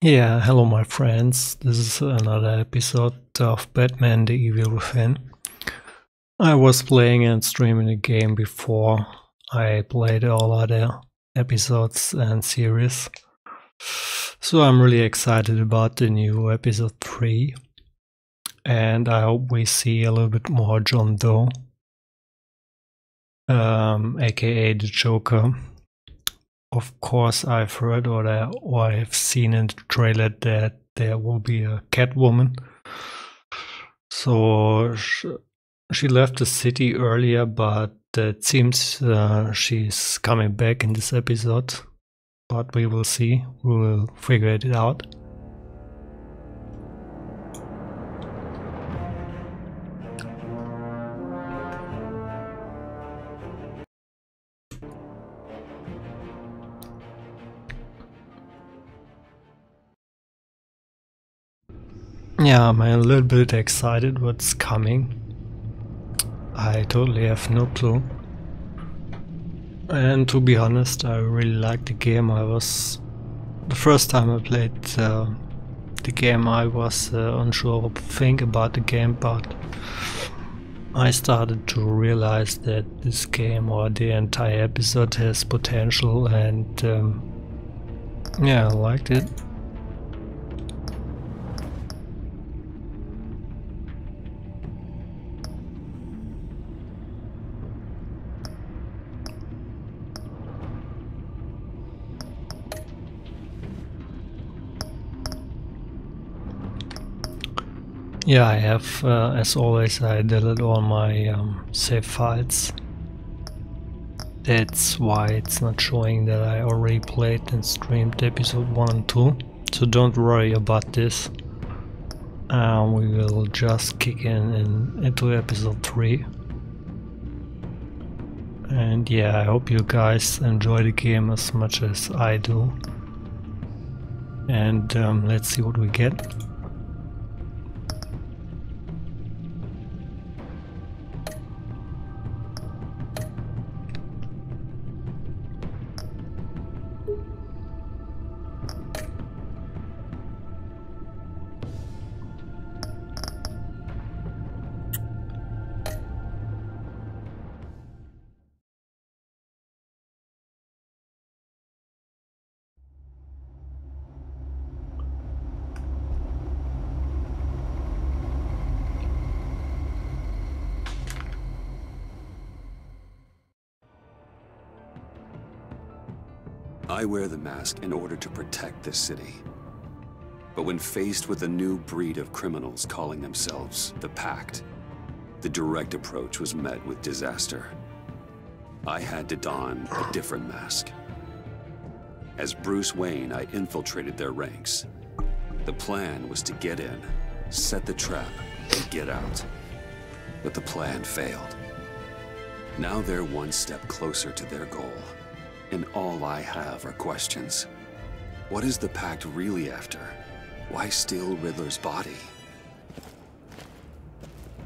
Yeah, hello my friends. This is another episode of Batman the Evil Within. I was playing and streaming a game before I played all other episodes and series. So I'm really excited about the new episode 3. And I hope we see a little bit more John Doe, aka the Joker. Of course, I've heard or I've seen in the trailer that there will be a Catwoman. So she left the city earlier, but it seems she's coming back in this episode. But we will see. We will figure it out. Yeah, I'm a little bit excited what's coming. I totally have no clue. And to be honest, I really liked the game. The first time I played the game, I was unsure what to think about the game, but I started to realize that this game or the entire episode has potential, and yeah, I liked it. Yeah, I have, as always, I deleted all my save files. That's why it's not showing that I already played and streamed episode 1 and 2. So don't worry about this. We will just kick into episode 3. And yeah, I hope you guys enjoy the game as much as I do. And let's see what we get. I wear the mask in order to protect this city. But when faced with a new breed of criminals calling themselves the Pact, the direct approach was met with disaster. I had to don a different mask. As Bruce Wayne, I infiltrated their ranks. The plan was to get in, set the trap, and get out. But the plan failed. Now they're one step closer to their goal. And all I have are questions. What is the Pact really after? Why steal Riddler's body?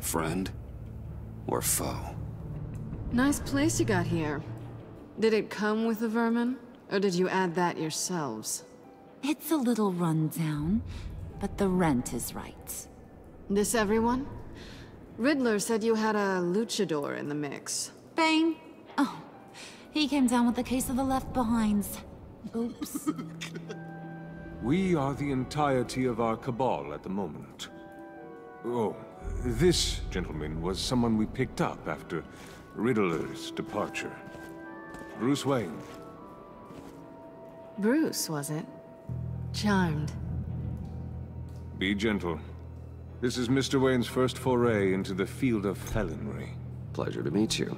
Friend or foe? Nice place you got here. Did it come with the vermin? Or did you add that yourselves? It's a little rundown, but the rent is right. This everyone? Riddler said you had a luchador in the mix. Bane? Oh, he came down with a case of the Left Behinds. Oops. We are the entirety of our cabal at the moment. Oh, this gentleman was someone we picked up after Riddler's departure. Bruce Wayne. Bruce, was it? Charmed. Be gentle. This is Mr. Wayne's first foray into the field of felonry. Pleasure to meet you.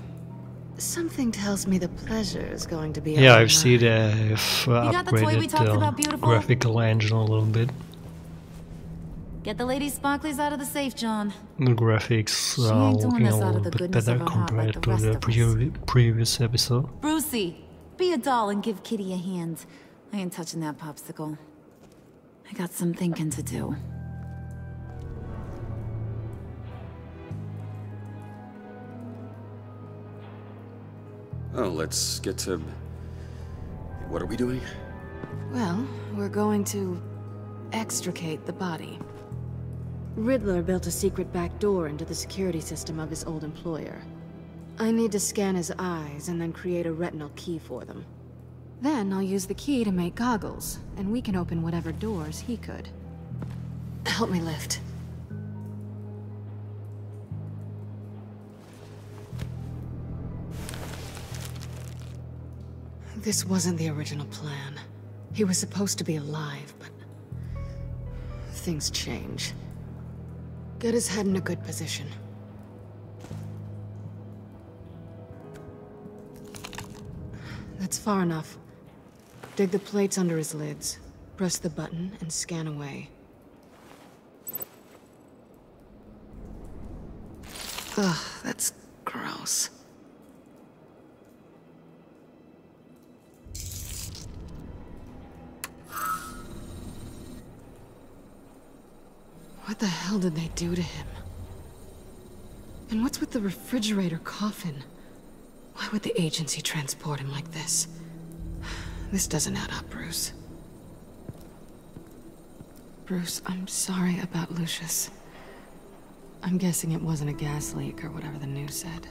Something tells me the pleasure is going to be Yeah, all I've seen mine. they've got the toy we talked about, upgraded the beautiful? graphical engine a little bit. Get the lady sparklies out of the safe, John. The graphics She are ain't doing looking this a out of little the bit goodness better of her heart like compared the to rest the of us. previous episode. Brucey, be a doll and give Kitty a hand. I ain't touching that popsicle. I got some thinking to do. Oh, let's get to... What are we doing? Well, we're going to extricate the body. Riddler built a secret back door into the security system of his old employer. I need to scan his eyes and then create a retinal key for them. Then I'll use the key to make goggles, and we can open whatever doors he could. Help me lift. This wasn't the original plan. He was supposed to be alive, but things change. Get his head in a good position. That's far enough. Dig the plates under his lids. Press the button and scan away. Ugh, that's gross. What the hell did they do to him? And what's with the refrigerator coffin? Why would the agency transport him like this? This doesn't add up, Bruce. Bruce, I'm sorry about Lucius. I'm guessing it wasn't a gas leak or whatever the news said.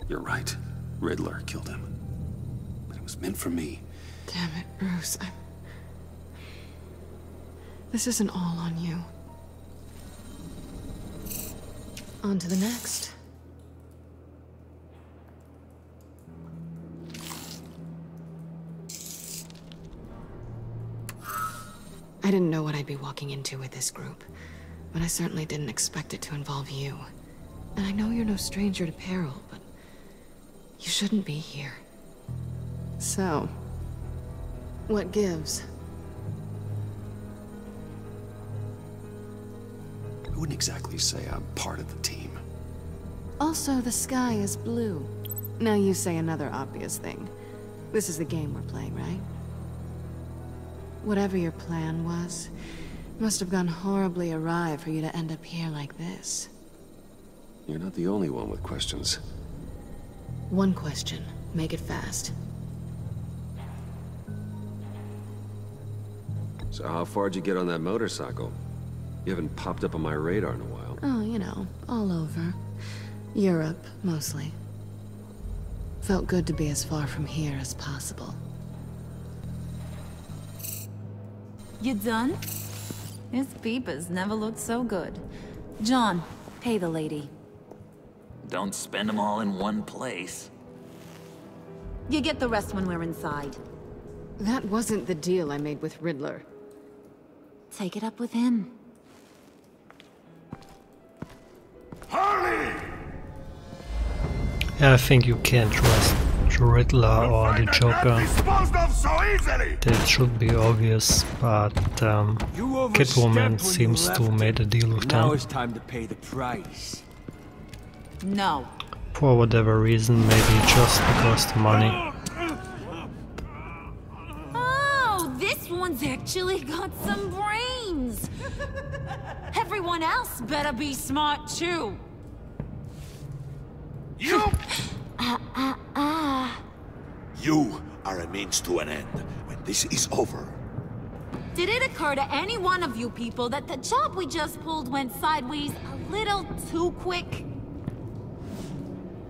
You're right. Riddler killed him. But it was meant for me. Damn it, Bruce. This isn't all on you. On to the next. I didn't know what I'd be walking into with this group, but I certainly didn't expect it to involve you. And I know you're no stranger to peril, but you shouldn't be here. So, what gives? I wouldn't exactly say I'm part of the team. Also, the sky is blue. Now you say another obvious thing. This is the game we're playing, right? Whatever your plan was, must have gone horribly awry for you to end up here like this. You're not the only one with questions. One question. Make it fast. So how far'd you get on that motorcycle? You haven't popped up on my radar in a while. Oh, you know, all over. Europe, mostly. Felt good to be as far from here as possible. You done? His peepers never looked so good. John, pay the lady. Don't spend them all in one place. You get the rest when we're inside. That wasn't the deal I made with Riddler. Take it up with him. Harley! Yeah, I think you can't trust the Riddler or the Joker. That should be obvious, but Catwoman seems to make a deal with Now them. it's time to pay the price. No. For whatever reason, maybe just because the money. Oh, this one's actually got some brains. Everyone else better be smart too. You! You are a means to an end. When this is over, Did it occur to any one of you people that the job we just pulled went sideways a little too quick?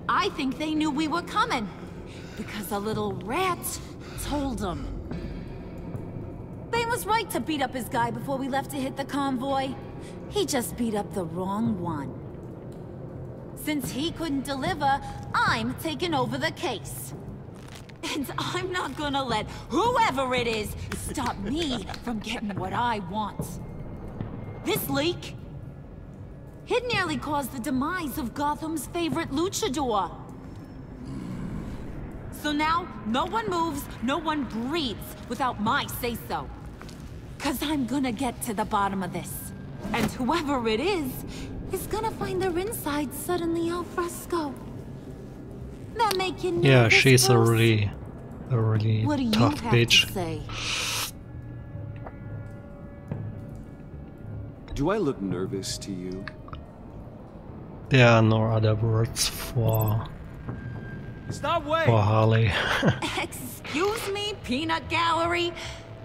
I think they knew we were coming, because a little rat told them. Bane was right to beat up his guy before we left to hit the convoy. He just beat up the wrong one. Since he couldn't deliver, I'm taking over the case. And I'm not gonna let whoever it is stop me from getting what I want. This leak, it nearly caused the demise of Gotham's favorite luchador. So now, no one moves, no one breathes without my say-so. 'Cause I'm gonna get to the bottom of this. And whoever it is gonna find their inside suddenly al fresco. That make you nervous, Yeah, she's a Bruce? really What do you tough have bitch. to say? Do I look nervous to you? There are no other words for Stop way! Poor Harley. Excuse me, peanut gallery?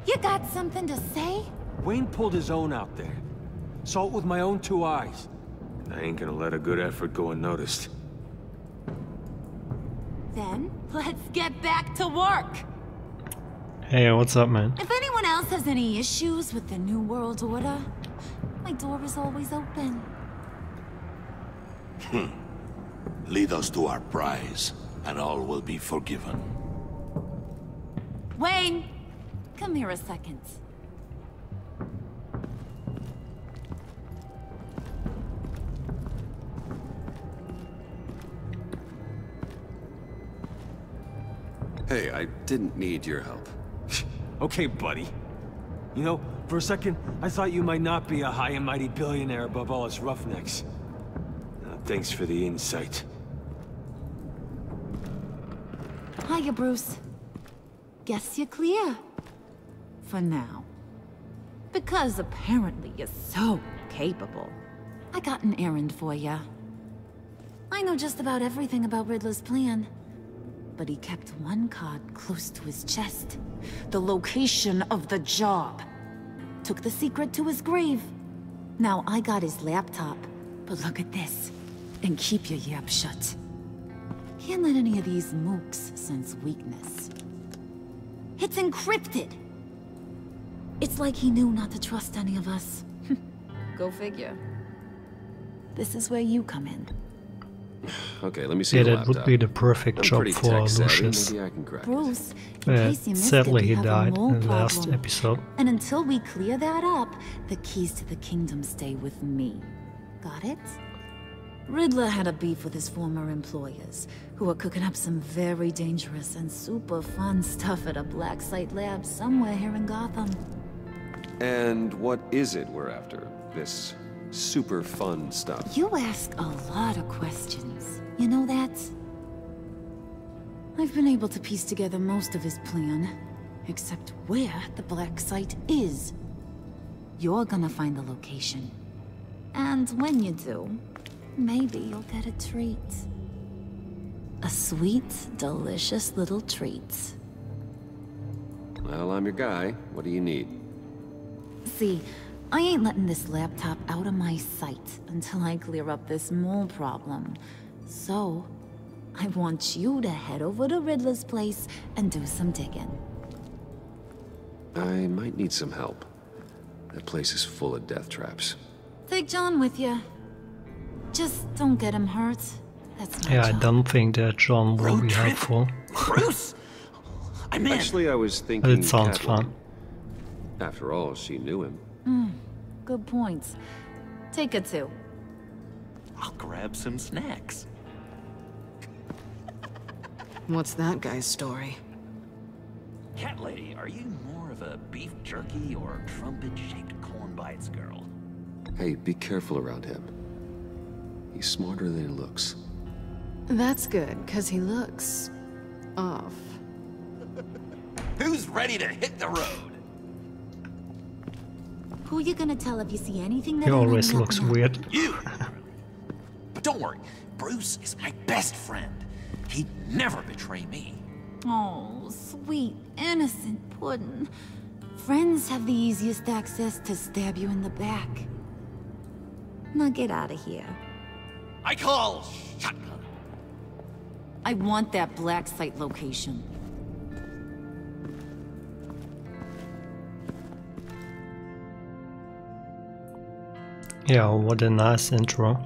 You got something to say? Wayne pulled his own out there. Saw it with my own 2 eyes. I ain't gonna let a good effort go unnoticed. Then, let's get back to work. Hey, what's up, man? If anyone else has any issues with the New World Order, my door is always open. Lead us to our prize, and all will be forgiven. Wayne, come here a second. Hey, I didn't need your help. Okay, buddy. You know, for a second, I thought you might not be a high and mighty billionaire above all us roughnecks. Thanks for the insight. Hiya, Bruce. Guess you're clear. For now. Because apparently you're so capable. I got an errand for you. I know just about everything about Riddler's plan. But he kept one card close to his chest. The location of the job. Took the secret to his grave. Now I got his laptop. But look at this. And keep your yap shut. Can't let any of these mooks sense weakness. It's encrypted. It's like he knew not to trust any of us. Go figure. This is where you come in. Okay, let me see Yeah, the that laptop. would be the perfect I'm job pretty for tech-savvy, Lucius. maybe I can crack it. Bruce, in case you missed Sadly, it, we he have a died mole in the last problem. episode. And until we clear that up, the keys to the kingdom stay with me. Got it? Riddler had a beef with his former employers, who are cooking up some very dangerous and super fun stuff at a black site lab somewhere here in Gotham. And what is it we're after? This super fun stuff? You ask a lot of questions. You know that? I've been able to piece together most of his plan, except where the black site is. You're gonna find the location. And when you do, maybe you'll get a treat. A sweet, delicious little treat. Well, I'm your guy. What do you need? See, I ain't letting this laptop out of my sight until I clear up this mole problem. So, I want you to head over to Riddler's place and do some digging. I might need some help. That place is full of death traps. Take John with you. Just don't get him hurt. That's my Yeah, I job. don't think that John will be helpful. Bruce! I'm in. Actually, I was thinking But it sounds Catwoman. fun. After all, she knew him. Good point. Take her too. I'll grab some snacks. What's that guy's story? Cat lady, are you more of a beef jerky or trumpet-shaped corn bites girl? Hey, be careful around him. He's smarter than he looks. That's good, because he looks... off. Who's ready to hit the road? Who you gonna tell if you see anything that He ain't always lining up looks now? weird. You! But don't worry, Bruce is my best friend. He'd never betray me. Oh, sweet, innocent puddin'. Friends have the easiest access to stab you in the back. Now get out of here. I call shotgun. I want that black site location. Yeah, what a nice intro.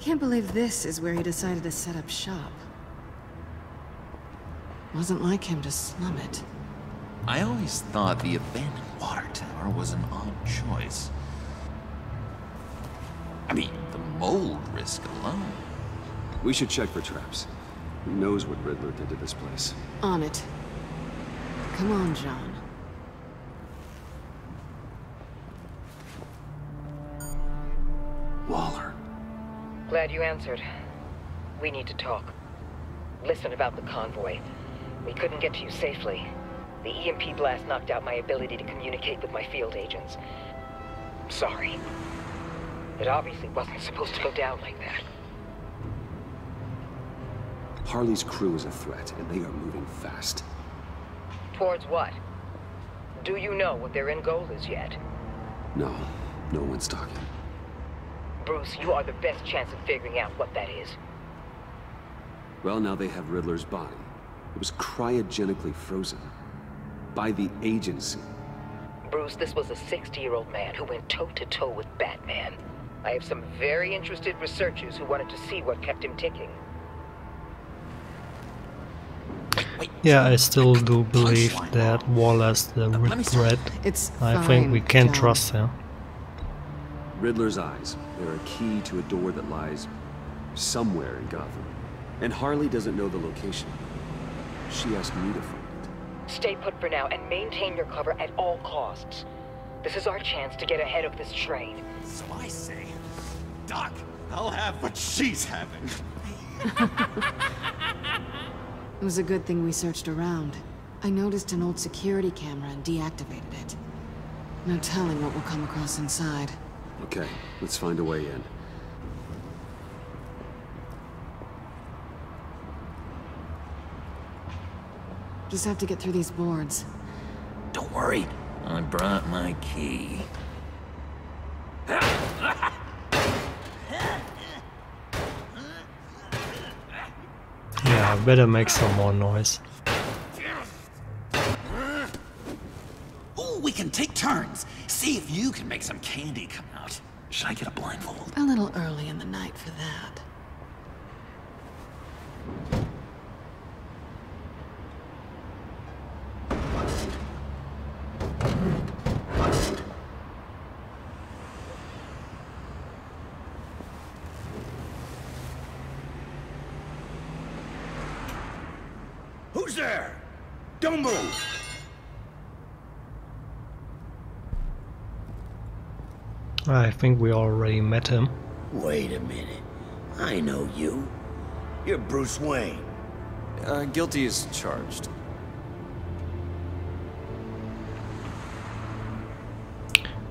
Can't believe this is where he decided to set up shop. Wasn't like him to slum it. I always thought the abandoned water tower was an odd choice. I mean, the mold risk alone. We should check for traps. Who knows what Riddler did to this place? On it. Come on, John. Waller. Glad you answered. We need to talk. Listen about the convoy. We couldn't get to you safely. The EMP blast knocked out my ability to communicate with my field agents. Sorry. It obviously wasn't supposed to go down like that. Harley's crew is a threat, and they are moving fast. Towards what? Do you know what their end goal is yet? No, no one's talking. Bruce, you are the best chance of figuring out what that is. Well, now they have Riddler's body. It was cryogenically frozen. By the agency. Bruce, this was a 60-year-old man who went toe-to-toe with Batman. I have some very interested researchers who wanted to see what kept him ticking. Yeah, I still do believe that Wallace the Red. I think we can trust him. Riddler's eyes. They're a key to a door that lies somewhere in Gotham. And Harley doesn't know the location. She asked me to find it. Stay put for now and maintain your cover at all costs. This is our chance to get ahead of this train. So I say, Doc, I'll have what she's having. It was a good thing we searched around. I noticed an old security camera and deactivated it. No telling what we'll come across inside. Okay, let's find a way in. Just have to get through these boards. Don't worry, I brought my key. Yeah, I better make some more noise. Ooh, we can take turns. See if you can make some candy come out. Should I get a blindfold? A little early in the night for that. Who's there? Don't move! I think we already met him. Wait a minute. I know you. You're Bruce Wayne. Guilty as charged.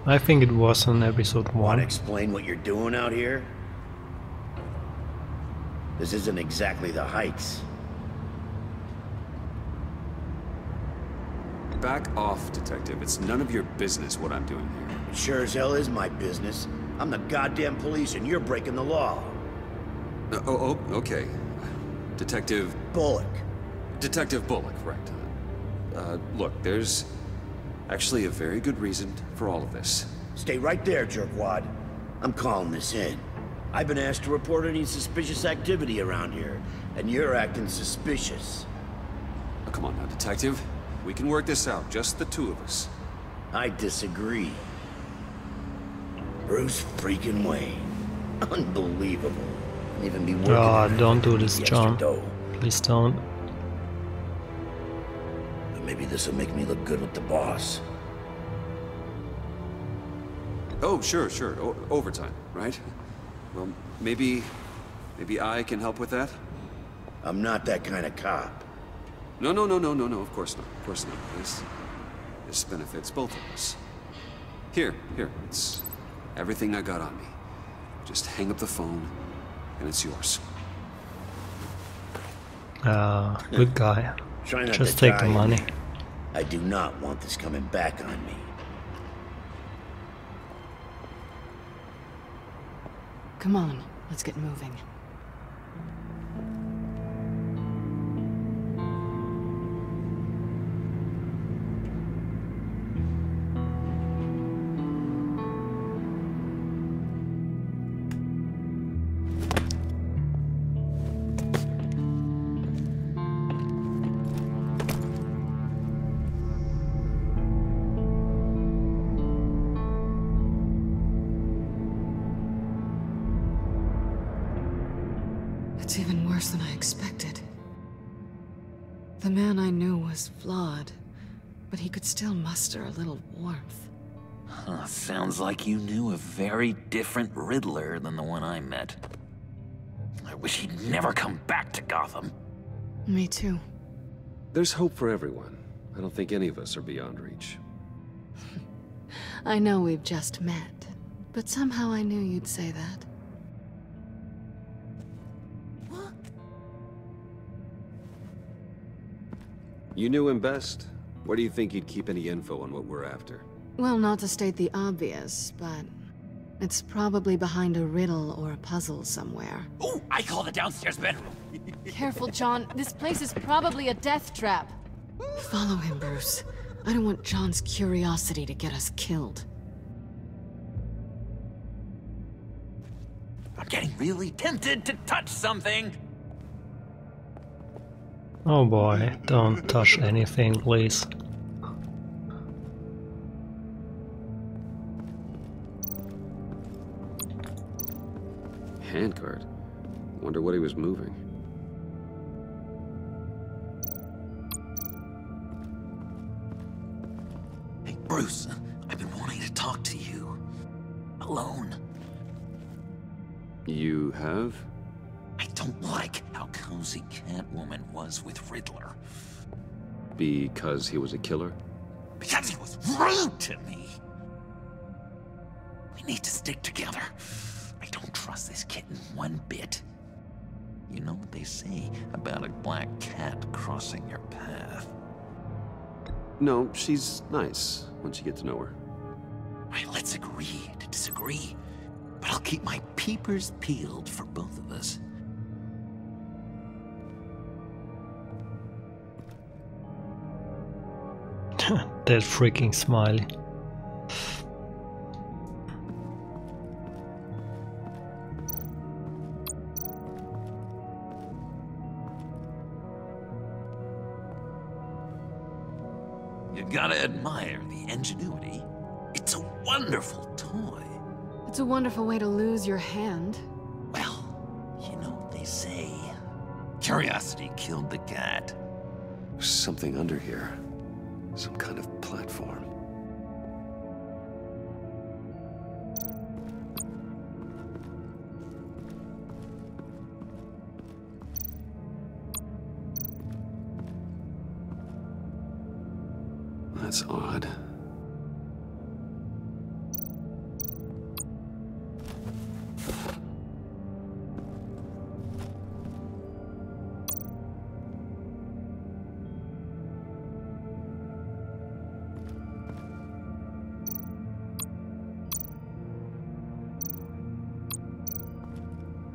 I think it was in episode 1. Want to explain what you're doing out here? This isn't exactly the Heights. Back off, Detective. It's none of your business what I'm doing here. It sure as hell is my business. I'm the goddamn police and you're breaking the law. Okay. Detective... Bullock. Detective Bullock, right. Look, there's actually a very good reason for all of this. Stay right there, jerkwad. I'm calling this in. I've been asked to report any suspicious activity around here, and you're acting suspicious. Oh, come on now, Detective. We can work this out, just the two of us. I disagree. Bruce freaking Wayne. Unbelievable. Couldn't even be working. Oh, don't do this, John. Please don't. But maybe this will make me look good with the boss. Oh, sure. Overtime, right? Well, maybe I can help with that? I'm not that kind of cop. No, of course not. Of course not. This benefits both of us. Here, it's everything I got on me. Just hang up the phone, and it's yours. Good guy. Try not Just to take the die. money. I do not want this coming back on me. Come on, let's get moving. It's even worse than I expected. The man I knew was flawed, but he could still muster a little warmth. Huh, sounds like you knew a very different Riddler than the one I met. I wish he'd never come back to Gotham. Me too. There's hope for everyone. I don't think any of us are beyond reach. I know we've just met, but somehow I knew you'd say that. You knew him best. Where do you think he'd keep any info on what we're after? Well, not to state the obvious, but it's probably behind a riddle or a puzzle somewhere. Oh, I call the downstairs bedroom. Careful, John. This place is probably a death trap. Follow him, Bruce. I don't want John's curiosity to get us killed. I'm getting really tempted to touch something. Oh boy, don't touch anything, please. Handcart. Wonder what he was moving. Hey, Bruce, I've been wanting to talk to you. Alone. You have? I don't like how cozy Catwoman was with Riddler. Because he was a killer? Because he was rude to me. We need to stick together. I don't trust this kitten one bit. You know what they say about a black cat crossing your path? No, she's nice once you get to know her. Right, let's agree to disagree. But I'll keep my peepers peeled for both of us. That freaking smiley. You gotta admire the ingenuity. It's a wonderful toy. It's a wonderful way to lose your hand. Well, you know what they say. Curiosity killed the cat. There's something under here. Some kind of platform. That's odd.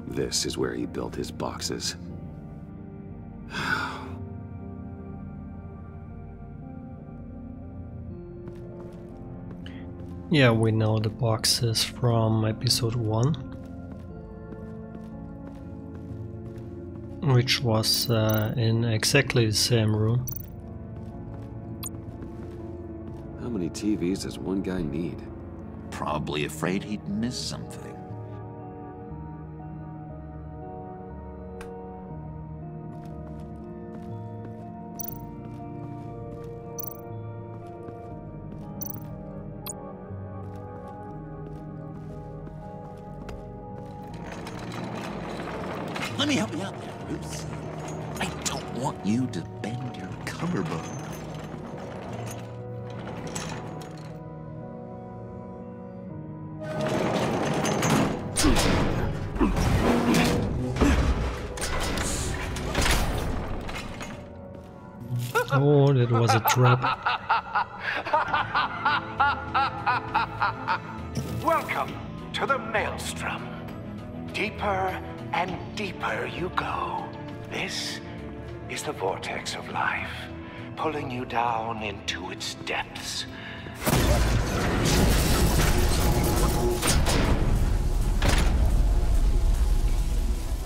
This is where he built his boxes. Yeah, we know the boxes from episode 1, which was in exactly the same room. How many TVs does one guy need? Probably afraid he'd miss something. Let me help you out there, Bruce. I don't want you to bend your collarbone. Oh, that was a trap. Welcome to the Maelstrom. Deeper and deeper you go. This is the vortex of life, pulling you down into its depths.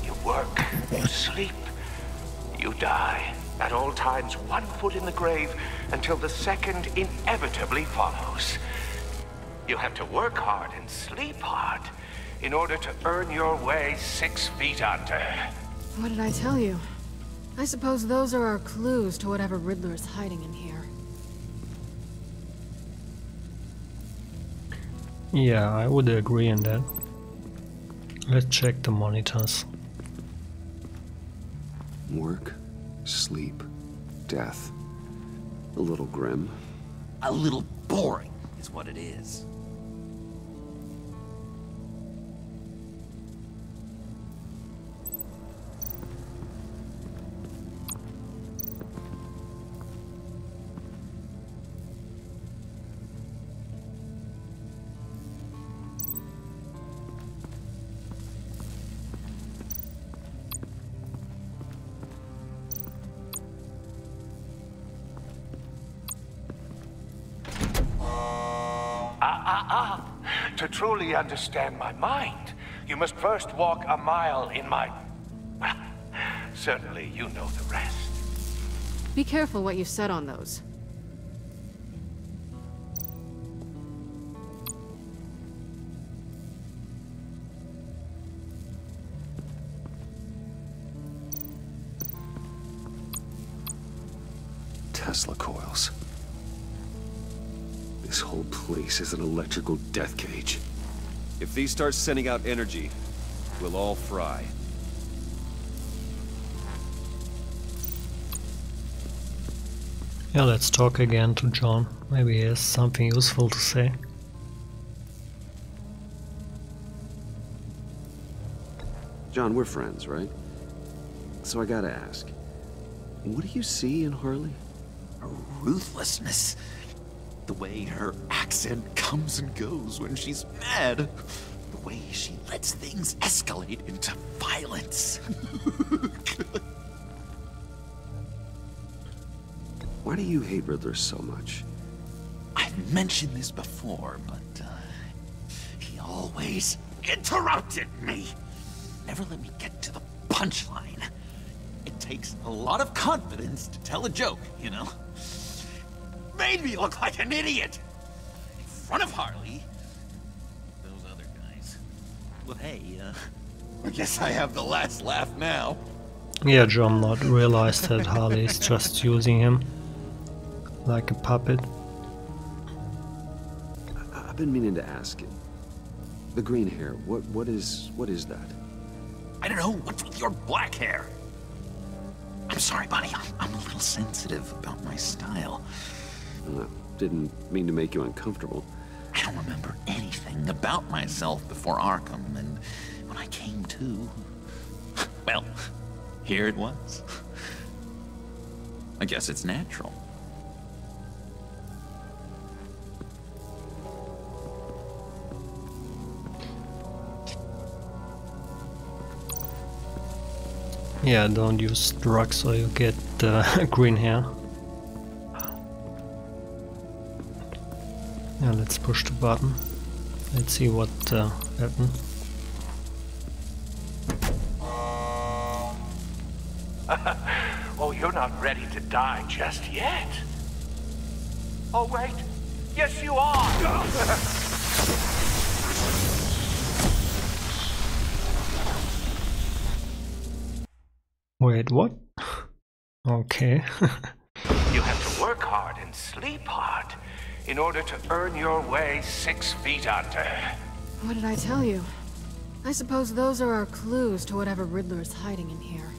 You work, you sleep, you die. At all times, 1 foot in the grave until the second inevitably follows. You have to work hard and sleep hard in order to earn your way 6 feet under. What did I tell you? I suppose those are our clues to whatever Riddler is hiding in here. Yeah, I would agree on that. Let's check the monitors. Work, sleep, death. A little grim. A little boring is what it is. To truly understand my mind, you must first walk a mile in my... Well, certainly you know the rest. Be careful what you said on those. Tesla coils. This whole place is an electrical death cage. If these start sending out energy, we'll all fry. Yeah, let's talk again to John. Maybe he has something useful to say. John, we're friends, right? So I gotta ask, what do you see in Harley? Her ruthlessness. The way her accent comes and goes when she's mad. The way she lets things escalate into violence. Why do you hate Riddler so much? I've mentioned this before, but he always interrupted me. Never let me get to the punchline. It takes a lot of confidence to tell a joke, you know? Made me look like an idiot! In front of Harley. Those other guys. Well, hey, I guess I have the last laugh now. Yeah, John not realized that Harley is just using him like a puppet. I've been meaning to ask it. The green hair, what is that? I don't know, what's with your black hair? I'm sorry, buddy, I'm a little sensitive about my style. Didn't mean to make you uncomfortable. I don't remember anything about myself before Arkham, and when I came to, well, here it was. I guess it's natural. Yeah, don't use drugs or you get green hair. Yeah, let's push the button. Let's see what happens. Oh, you're not ready to die just yet. Oh, wait. Yes, you are. Wait, what? Okay. You have to work hard and sleep hard in order to earn your way 6 feet under. What did I tell you? I suppose those are our clues to whatever Riddler is hiding in here.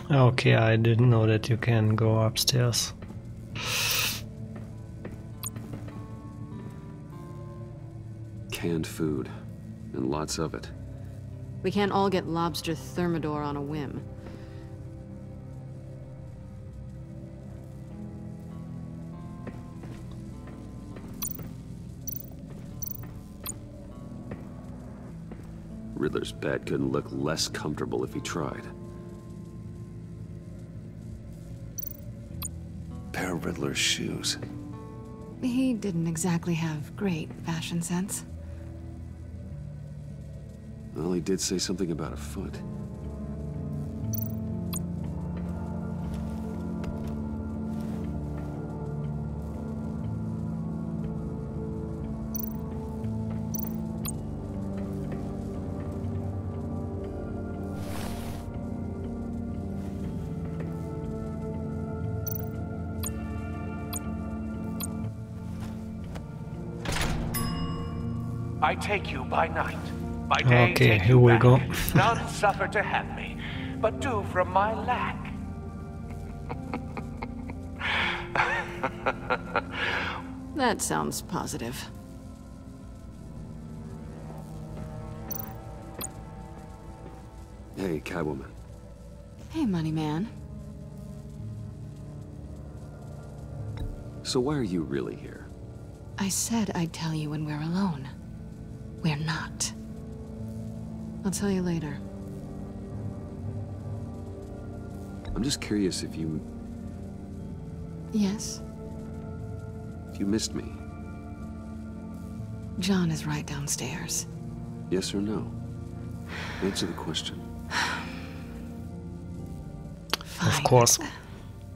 Okay, I didn't know that you can go upstairs. Canned food, and lots of it. We can't all get lobster thermidor on a whim. Riddler's bed couldn't look less comfortable if he tried. Pair of Riddler's shoes. He didn't exactly have great fashion sense. Well, he did say something about a foot. I take you by night. By day, Okay, take here you we back. go. None suffer to have me, but do from my lack. That sounds positive. Hey, Catwoman. Hey, money man. So why are you really here? I said I'd tell you when we're alone. We're not. I'll tell you later. I'm just curious if you Yes? missed me. John is right downstairs. Yes or no? Answer the question. Fine. Of course.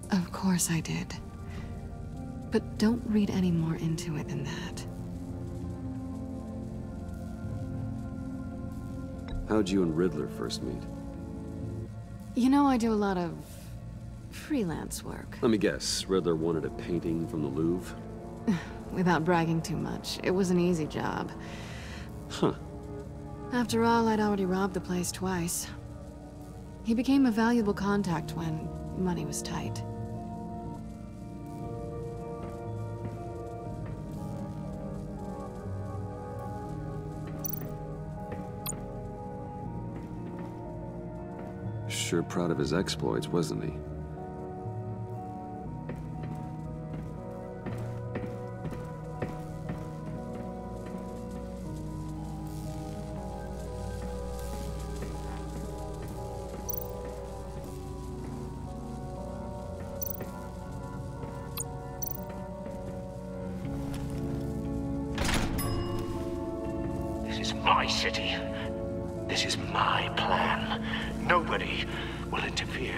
Of course I did. But don't read any more into it than that. How'd you and Riddler first meet? You know, I do a lot of freelance work. Let me guess, Riddler wanted a painting from the Louvre? Without bragging too much, it was an easy job. Huh. After all, I'd already robbed the place twice. He became a valuable contact when money was tight. Sure proud of his exploits, wasn't he? This is my city. This is my plan. Nobody will interfere.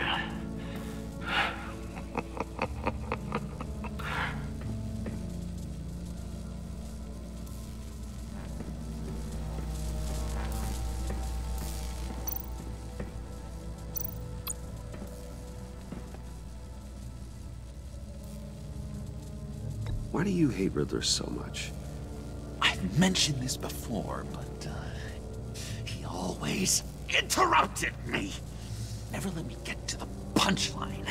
Why do you hate Riddler so much? I've mentioned this before, but he always interrupted me. Never let me get to the punchline.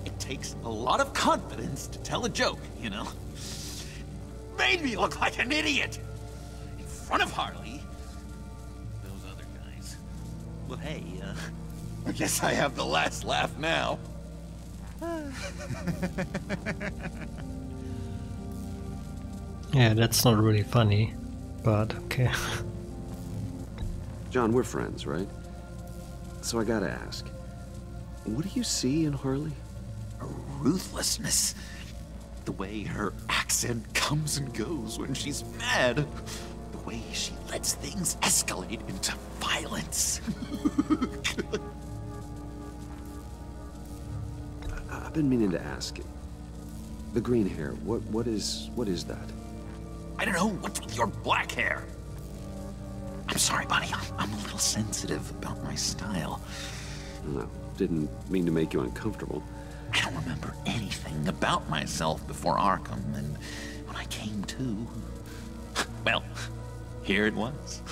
It takes a lot of confidence to tell a joke, you know? Made me look like an idiot. In front of Harley. Those other guys. Well, hey, I guess I have the last laugh now. Yeah, that's not really funny, but okay. John, we're friends, right? So I gotta ask, what do you see in Harley? Her ruthlessness. The way her accent comes and goes when she's mad. The way she lets things escalate into violence. I've been meaning to ask. The green hair, what is that? I don't know, what's with your black hair? I'm sorry, buddy, I'm a little sensitive about my style. No, didn't mean to make you uncomfortable. I don't remember anything about myself before Arkham, and when I came to, well, here it was.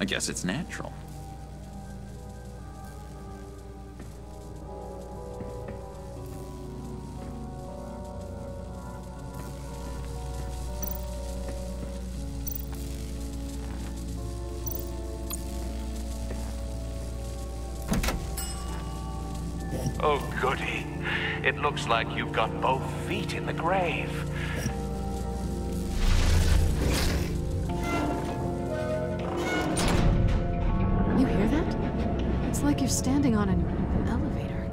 I guess it's natural. Oh, goody. It looks like you've got both feet in the grave. You hear that? It's like you're standing on an elevator.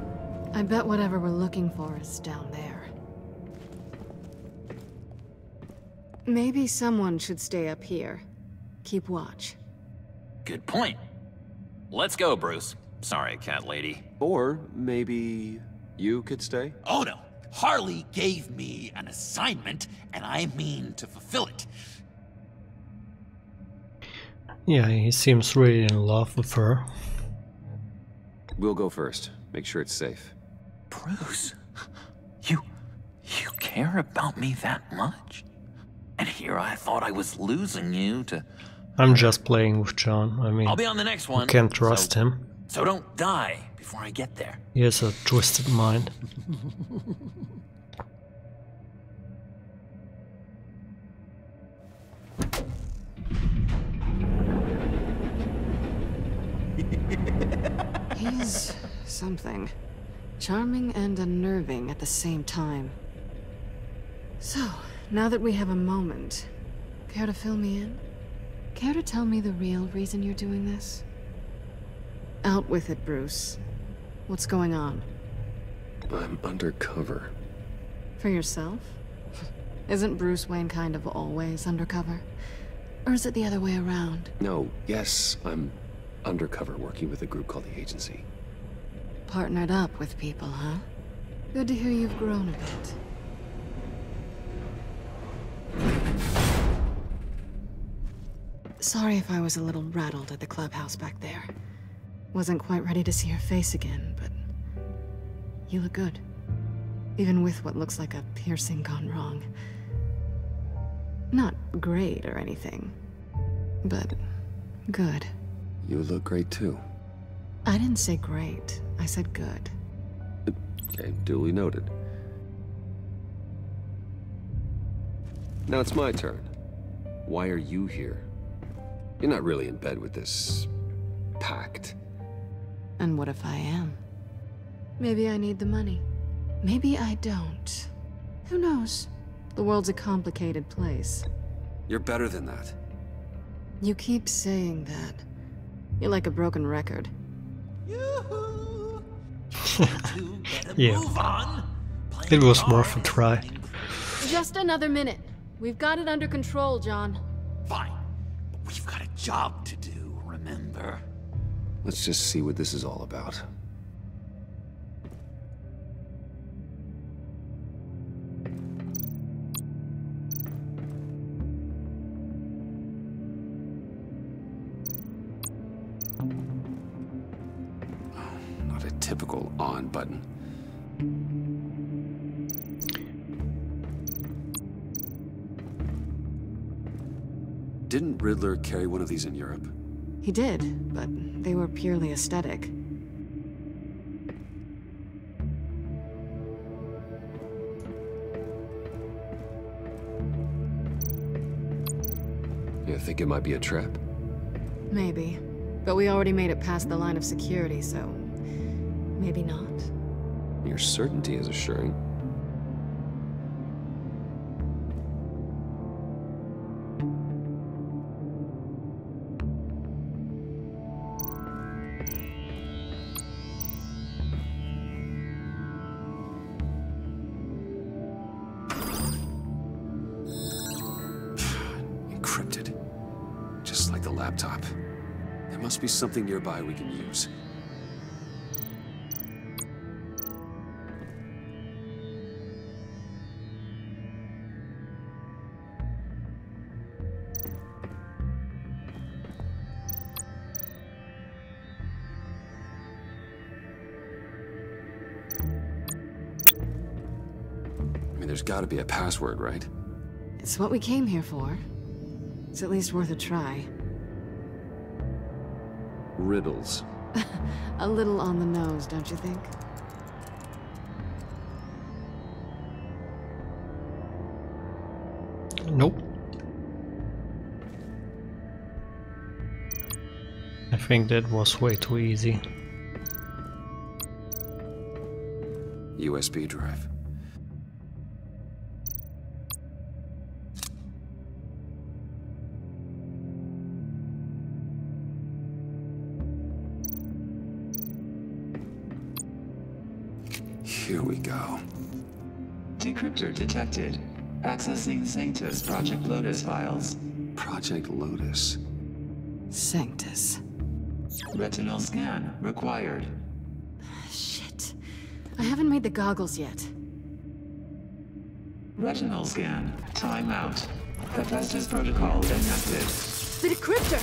I bet whatever we're looking for is down there. Maybe someone should stay up here. Keep watch. Good point. Let's go, Bruce. Sorry, cat lady. Or maybe you could stay? Oh no, Harley gave me an assignment, and I mean to fulfill it. Yeah, he seems really in love with her. We'll go first. Make sure it's safe. Bruce, you care about me that much? And here I thought I was losing you to... I'm just playing with John. I mean, I'll be on the next one. you can't trust him. So don't die before I get there. He has a twisted mind. He's something. Charming and unnerving at the same time. So, now that we have a moment, care to fill me in? Care to tell me the real reason you're doing this? Out with it, Bruce. What's going on? I'm undercover. For yourself? Isn't Bruce Wayne kind of always undercover? Or is it the other way around? No, yes, I'm undercover working with a group called the Agency. Partnered up with people, huh? Good to hear you've grown a bit. Sorry if I was a little rattled at the clubhouse back there. Wasn't quite ready to see your face again, but you look good. Even with what looks like a piercing gone wrong. Not great or anything, but good. You look great too. I didn't say great, I said good. Okay, duly noted. Now it's my turn. Why are you here? You're not really in bed with this... pact. And what if I am? Maybe I need the money. Maybe I don't. Who knows? The world's a complicated place. You're better than that. You keep saying that. You're like a broken record. Yeah. It was worth a try. Just another minute. We've got it under control, John. Fine. But we've got a job to do, remember? Let's just see what this is all about. Not a typical on button. Didn't Riddler carry one of these in Europe? He did, but they were purely aesthetic. You think it might be a trap? Maybe. But we already made it past the line of security, so... maybe not. Your certainty is assuring. Encrypted. Just like the laptop. There must be something nearby we can use. I mean, there's gotta be a password, right? It's what we came here for. It's at least worth a try. Riddles. A little on the nose, don't you think? Nope. I think that was way too easy. USB drive. Here we go. Decryptor detected. Accessing Sanctus Project Lotus files. Project Lotus. Sanctus. Retinal scan required. Shit. I haven't made the goggles yet. Retinal scan. Timeout. Hephaestus protocol enacted. The decryptor!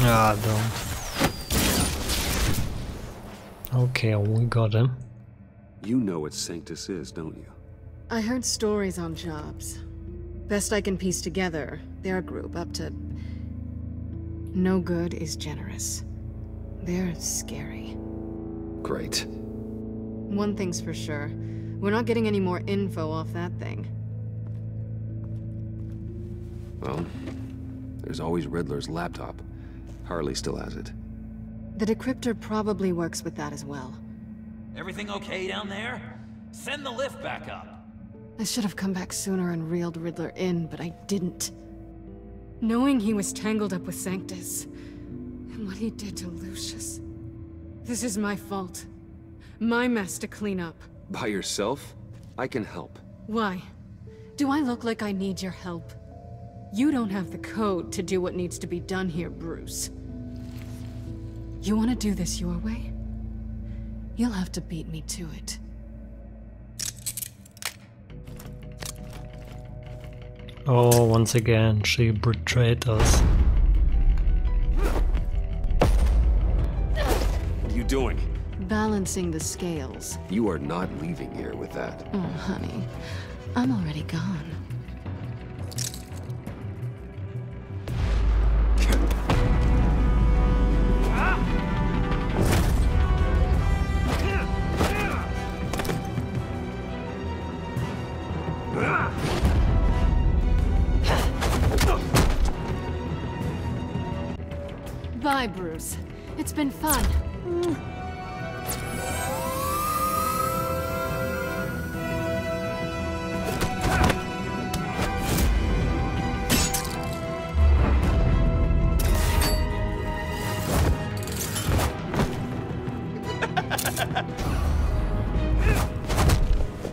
Ah, don't. Okay, we got him. You know what Sanctus is, don't you? I heard stories on jobs. Best I can piece together, their group up to... No good is generous. They're scary. Great. One thing's for sure. We're not getting any more info off that thing. Well, there's always Riddler's laptop. Harley still has it. The decryptor probably works with that as well. Everything okay down there? Send the lift back up. I should have come back sooner and reeled Riddler in, but I didn't. Knowing he was tangled up with Sanctus, and what he did to Lucius. This is my fault. My mess to clean up. By yourself? I can help. Why? Do I look like I need your help? You don't have the code to do what needs to be done here, Bruce. You want to do this your way? You'll have to beat me to it. Oh, once again, she betrayed us. What are you doing? Balancing the scales. You are not leaving here with that. Oh, honey. I'm already gone. Bye, Bruce. It's been fun.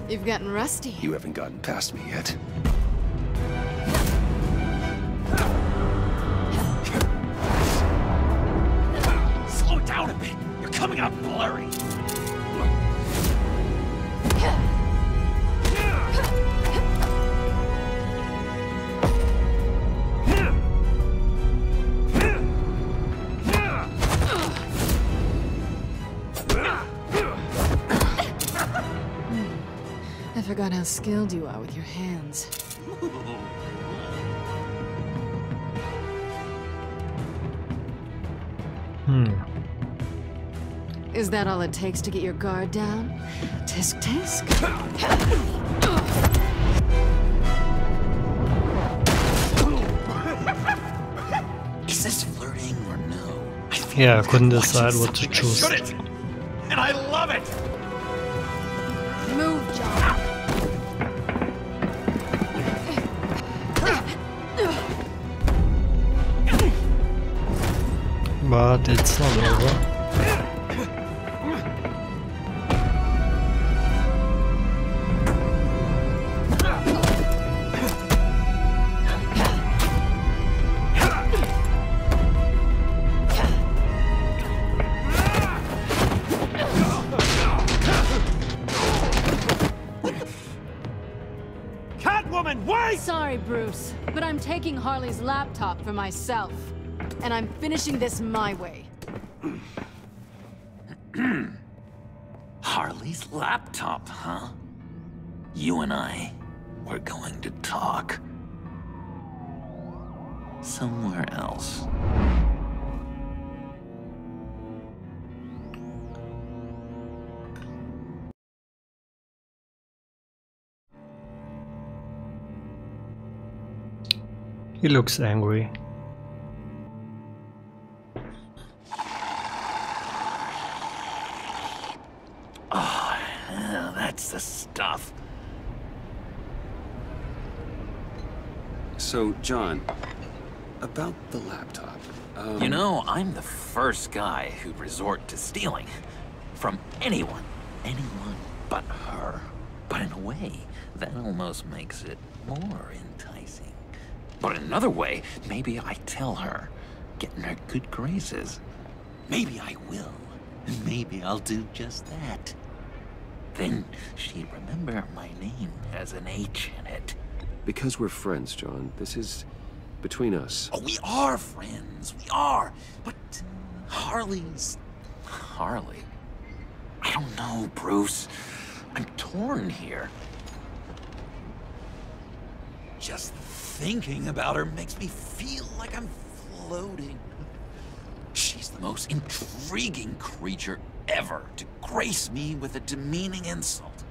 You've gotten rusty. You haven't gotten past me yet. Slow down a bit. You're coming out blurry. I forgot how skilled you are with your hands. Is that all it takes to get your guard down? Tisk tisk? Is this flirting or no? Yeah, I couldn't decide what to choose. And I love it! Move, John. But it's not over. Sorry, Bruce, but I'm taking Harley's laptop for myself. And I'm finishing this my way. Harley's laptop, huh? You and I, we're going to talk. Somewhere else. He looks angry. Oh, yeah, that's the stuff. So, John, about the laptop. You know, I'm the first guy who'd resort to stealing. From anyone. Anyone but her. But in a way, that almost makes it more enticing. But in another way, maybe I tell her, get in her good graces. Maybe I will. And maybe I'll do just that. Then she'd remember my name has an H in it. Because we're friends, John. This is between us. Oh, we are friends. We are. But Harley's... Harley? I don't know, Bruce. I'm torn here. Just thinking about her makes me feel like I'm floating. She's the most intriguing creature ever to grace me with a demeaning insult.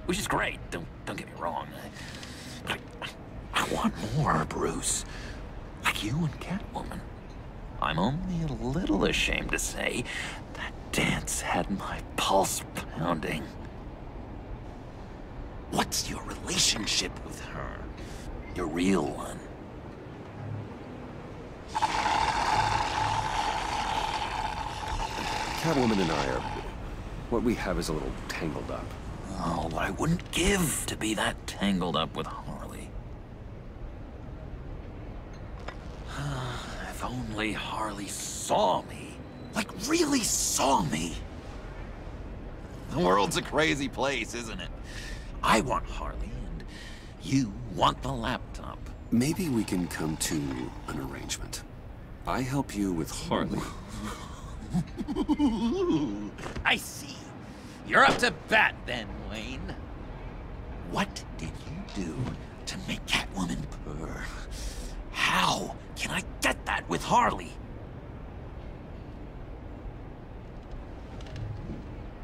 Which is great, don't get me wrong. I want more, Bruce. Like you and Catwoman. I'm only a little ashamed to say that dance had my pulse pounding. What's your relationship with her? Your real one. Catwoman and I are... what we have is a little tangled up. Oh, but I wouldn't give to be that tangled up with Harley. If only Harley saw me. Like, really saw me. The world's a crazy place, isn't it? I want Harley, and you want the laptop. Maybe we can come to an arrangement. I help you with Harley. I see. You're up to bat then, Wayne. What did you do to make Catwoman purr? How can I get that with Harley?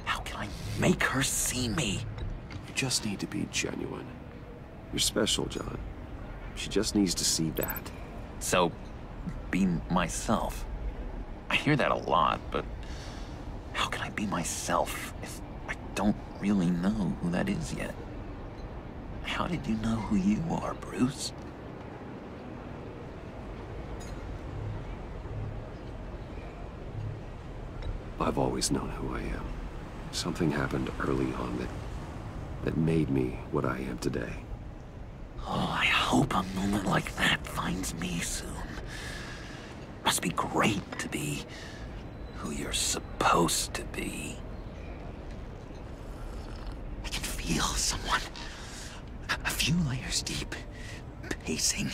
How can I make her see me? You just need to be genuine. You're special, John. She just needs to see that. So, be myself. I hear that a lot, but how can I be myself if I don't really know who that is yet? How did you know who you are, Bruce? I've always known who I am. Something happened early on that made me what I am today. Oh, I hope a moment like that finds me soon. Must be great to be who you're supposed to be. I can feel someone a few layers deep, pacing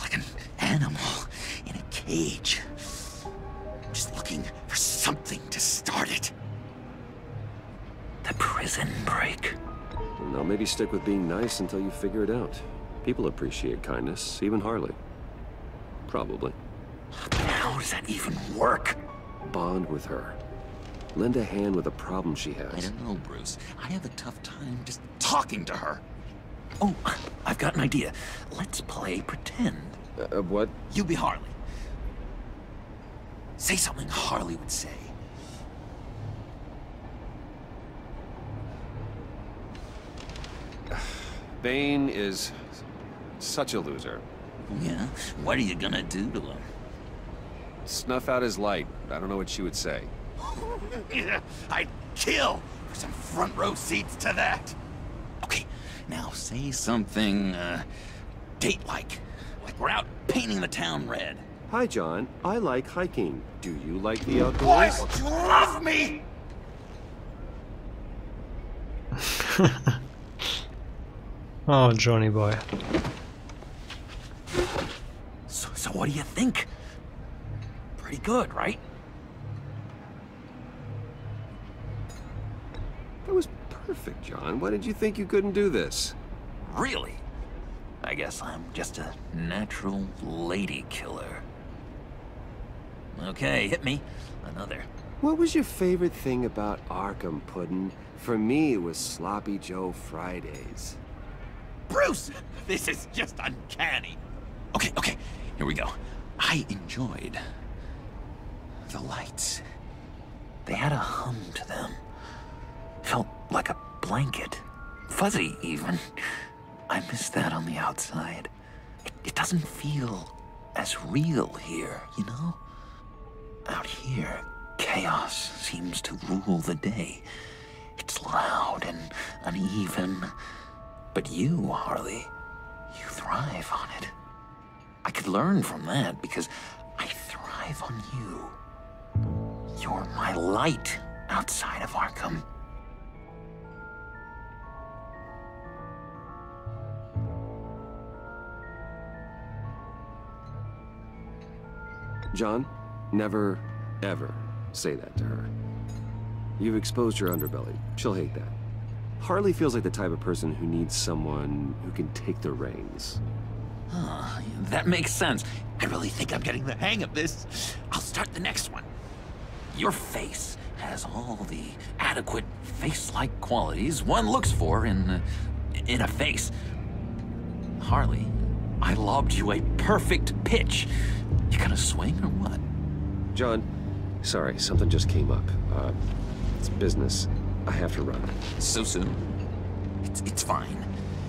like an animal in a cage. Just looking for something to start it. The prison break. Now maybe stick with being nice until you figure it out. People appreciate kindness, even Harley. Probably. How does that even work? Bond with her. Lend a hand with a problem she has. I don't know, Bruce. I have a tough time just talking to her. Oh, I've got an idea. Let's play pretend. What? You be Harley. Say something Harley would say. Bane is such a loser. Yeah? What are you gonna do to him? Snuff out his light. I don't know what she would say. I'd kill for some front row seats to that. Okay, now say something, date-like. Like we're out painting the town red. Hi, John. I like hiking. Do you like the outdoors? Boy, you love me! Oh, Johnny boy. So what do you think? Pretty good, right? That was perfect, John. Why did you think you couldn't do this? Really? I guess I'm just a natural lady killer. Okay, hit me. Another. What was your favorite thing about Arkham, Puddin'? For me, it was Sloppy Joe Fridays. Bruce! This is just uncanny. Okay, here we go. I enjoyed the lights. They had a hum to them. Felt like a blanket. Fuzzy, even. I miss that on the outside. It doesn't feel as real here, you know? Out here, chaos seems to rule the day. It's loud and uneven. But you, Harley, you thrive on it. I could learn from that because I thrive on you. You're my light outside of Arkham. John, never, ever say that to her. You've exposed your underbelly. She'll hate that. Harley feels like the type of person who needs someone who can take the reins. That makes sense. I really think I'm getting the hang of this. I'll start the next one. Your face has all the adequate face-like qualities one looks for in a face. Harley, I lobbed you a perfect pitch. You gonna swing or what? John, sorry, something just came up. It's business. I have to run. So soon? It's fine.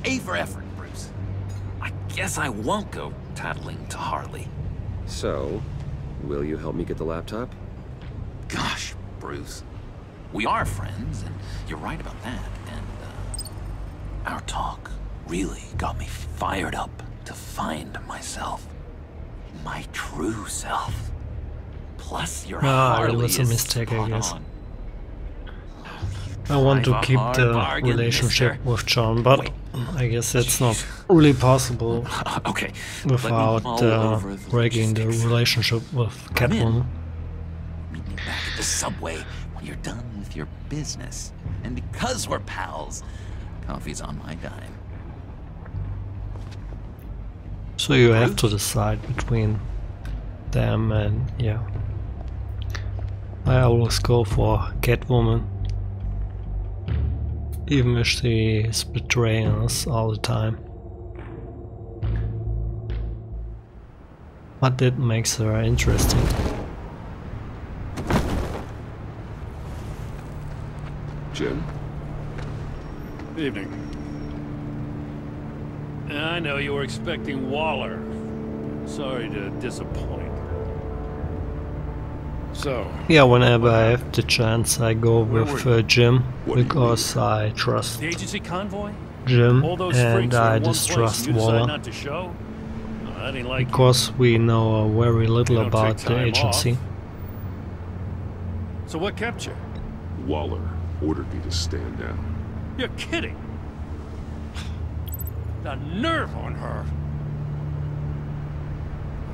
A for effort, Bruce. I guess I won't go tattling to Harley. So, will you help me get the laptop? Gosh, Bruce. We are friends, and you're right about that. And, our talk really got me fired up to find myself. My true self. Plus, your Harley it was a is mistake, I guess. on. I want to Drive a keep hard the bargain, relationship mister. with John, but Wait. I guess it's not really possible Okay. let me without mull over the breaking the logistics. relationship with I'm in. Catwoman. Meet me back at the subway when you're done with your business. And because we're pals, coffee's on my dime. So you have to decide between them, and yeah. I always go for Catwoman. Even if she is betraying us all the time. But that makes her interesting. Jim? Evening. I know you were expecting Waller. Sorry to disappoint. So... Yeah, whenever I have the chance I go with Jim, What do you because I trust The agency convoy? Jim All those and freaks are I in one place distrust and you decide Waller. not to show? Oh, that ain't like Because we know very little You don't about take the time agency. off. So what kept you? Waller ordered me to stand down. You're kidding. The nerve on her.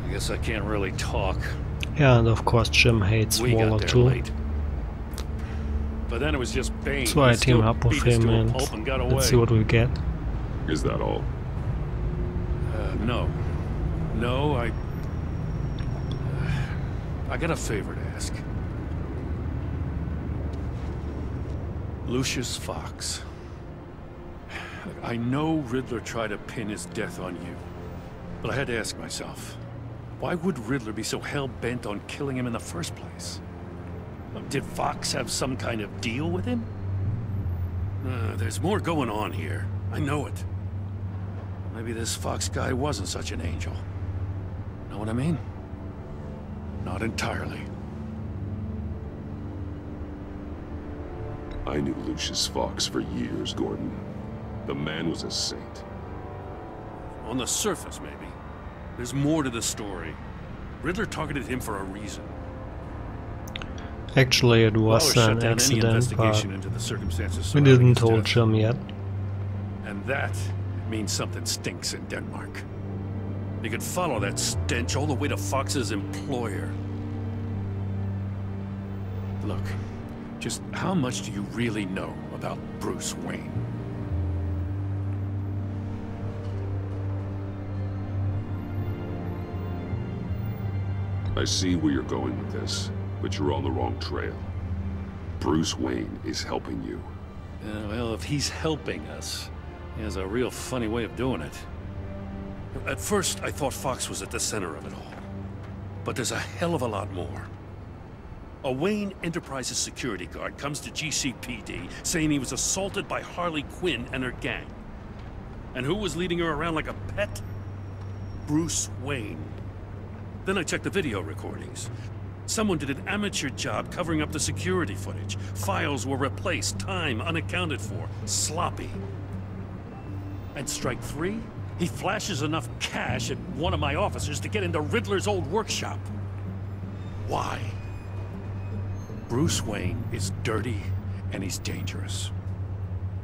I guess I can't really talk. Yeah, and of course Jim hates We Waller got there too. late. But then it was just Bane. So I He team still up with beat us him to a and pulp and got away. let's see what we get. Is that all? No. No, I got a favor to ask. Lucius Fox. I know Riddler tried to pin his death on you, but I had to ask myself, why would Riddler be so hell-bent on killing him in the first place? Did Fox have some kind of deal with him? There's more going on here. I know it. Maybe this Fox guy wasn't such an angel. Know what I mean? Not entirely. I knew Lucius Fox for years, Gordon. The man was a saint. On the surface, maybe. There's more to the story. Riddler targeted him for a reason. Actually it was Waller shut an down any accident, but investigation into the circumstances we surrounding didn't his tell death. Jim yet. And that means something stinks in Denmark. You could follow that stench all the way to Fox's employer. Look, just how much do you really know about Bruce Wayne? I see where you're going with this, but you're on the wrong trail. Bruce Wayne is helping you. Well, if he's helping us, he has a real funny way of doing it. At first, I thought Fox was at the center of it all. But there's a hell of a lot more. A Wayne Enterprises security guard comes to GCPD saying he was assaulted by Harley Quinn and her gang. And who was leading her around like a pet? Bruce Wayne. Then I checked the video recordings. Someone did an amateur job covering up the security footage. Files were replaced, time unaccounted for, sloppy. And strike three? He flashes enough cash at one of my officers to get into Riddler's old workshop. Why? Bruce Wayne is dirty and he's dangerous.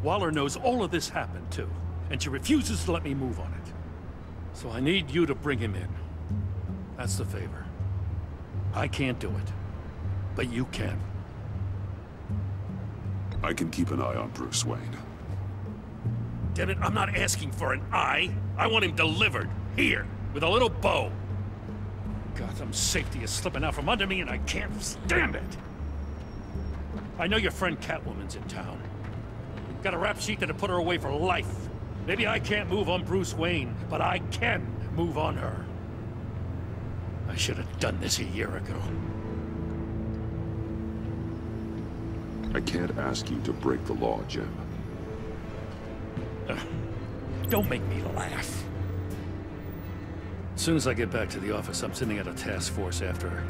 Waller knows all of this happened too, and she refuses to let me move on it. So I need you to bring him in. That's the favor. I can't do it, but you can. I can keep an eye on Bruce Wayne. goddammit, I'm not asking for an eye. I want him delivered, here, with a little bow. Gotham's safety is slipping out from under me and I can't stand it. I know your friend Catwoman's in town. Got a rap sheet that'll put her away for life. Maybe I can't move on Bruce Wayne, but I can move on her. I should have done this a year ago. I can't ask you to break the law, Jim. Don't make me laugh. As soon as I get back to the office, I'm sending out a task force after her.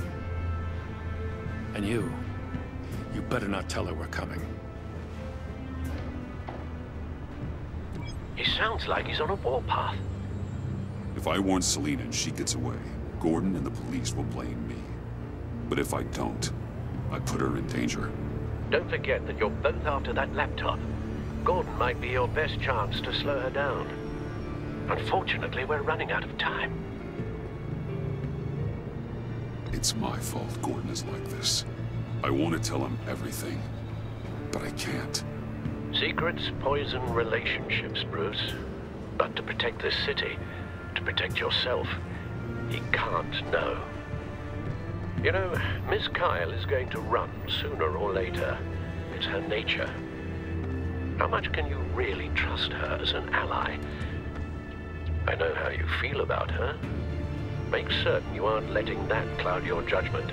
And you better not tell her we're coming. He sounds like he's on a warpath. If I warn Selina and she gets away, Gordon and the police will blame me. But if I don't, I put her in danger. Don't forget that you're both after that laptop. Gordon might be your best chance to slow her down. Unfortunately, we're running out of time. It's my fault Gordon is like this. I want to tell him everything, but I can't. Secrets poison relationships, Bruce. But to protect this city, to protect yourself, he can't know. You know, Miss Kyle is going to run sooner or later. It's her nature. How much can you really trust her as an ally? I know how you feel about her. Make certain you aren't letting that cloud your judgment.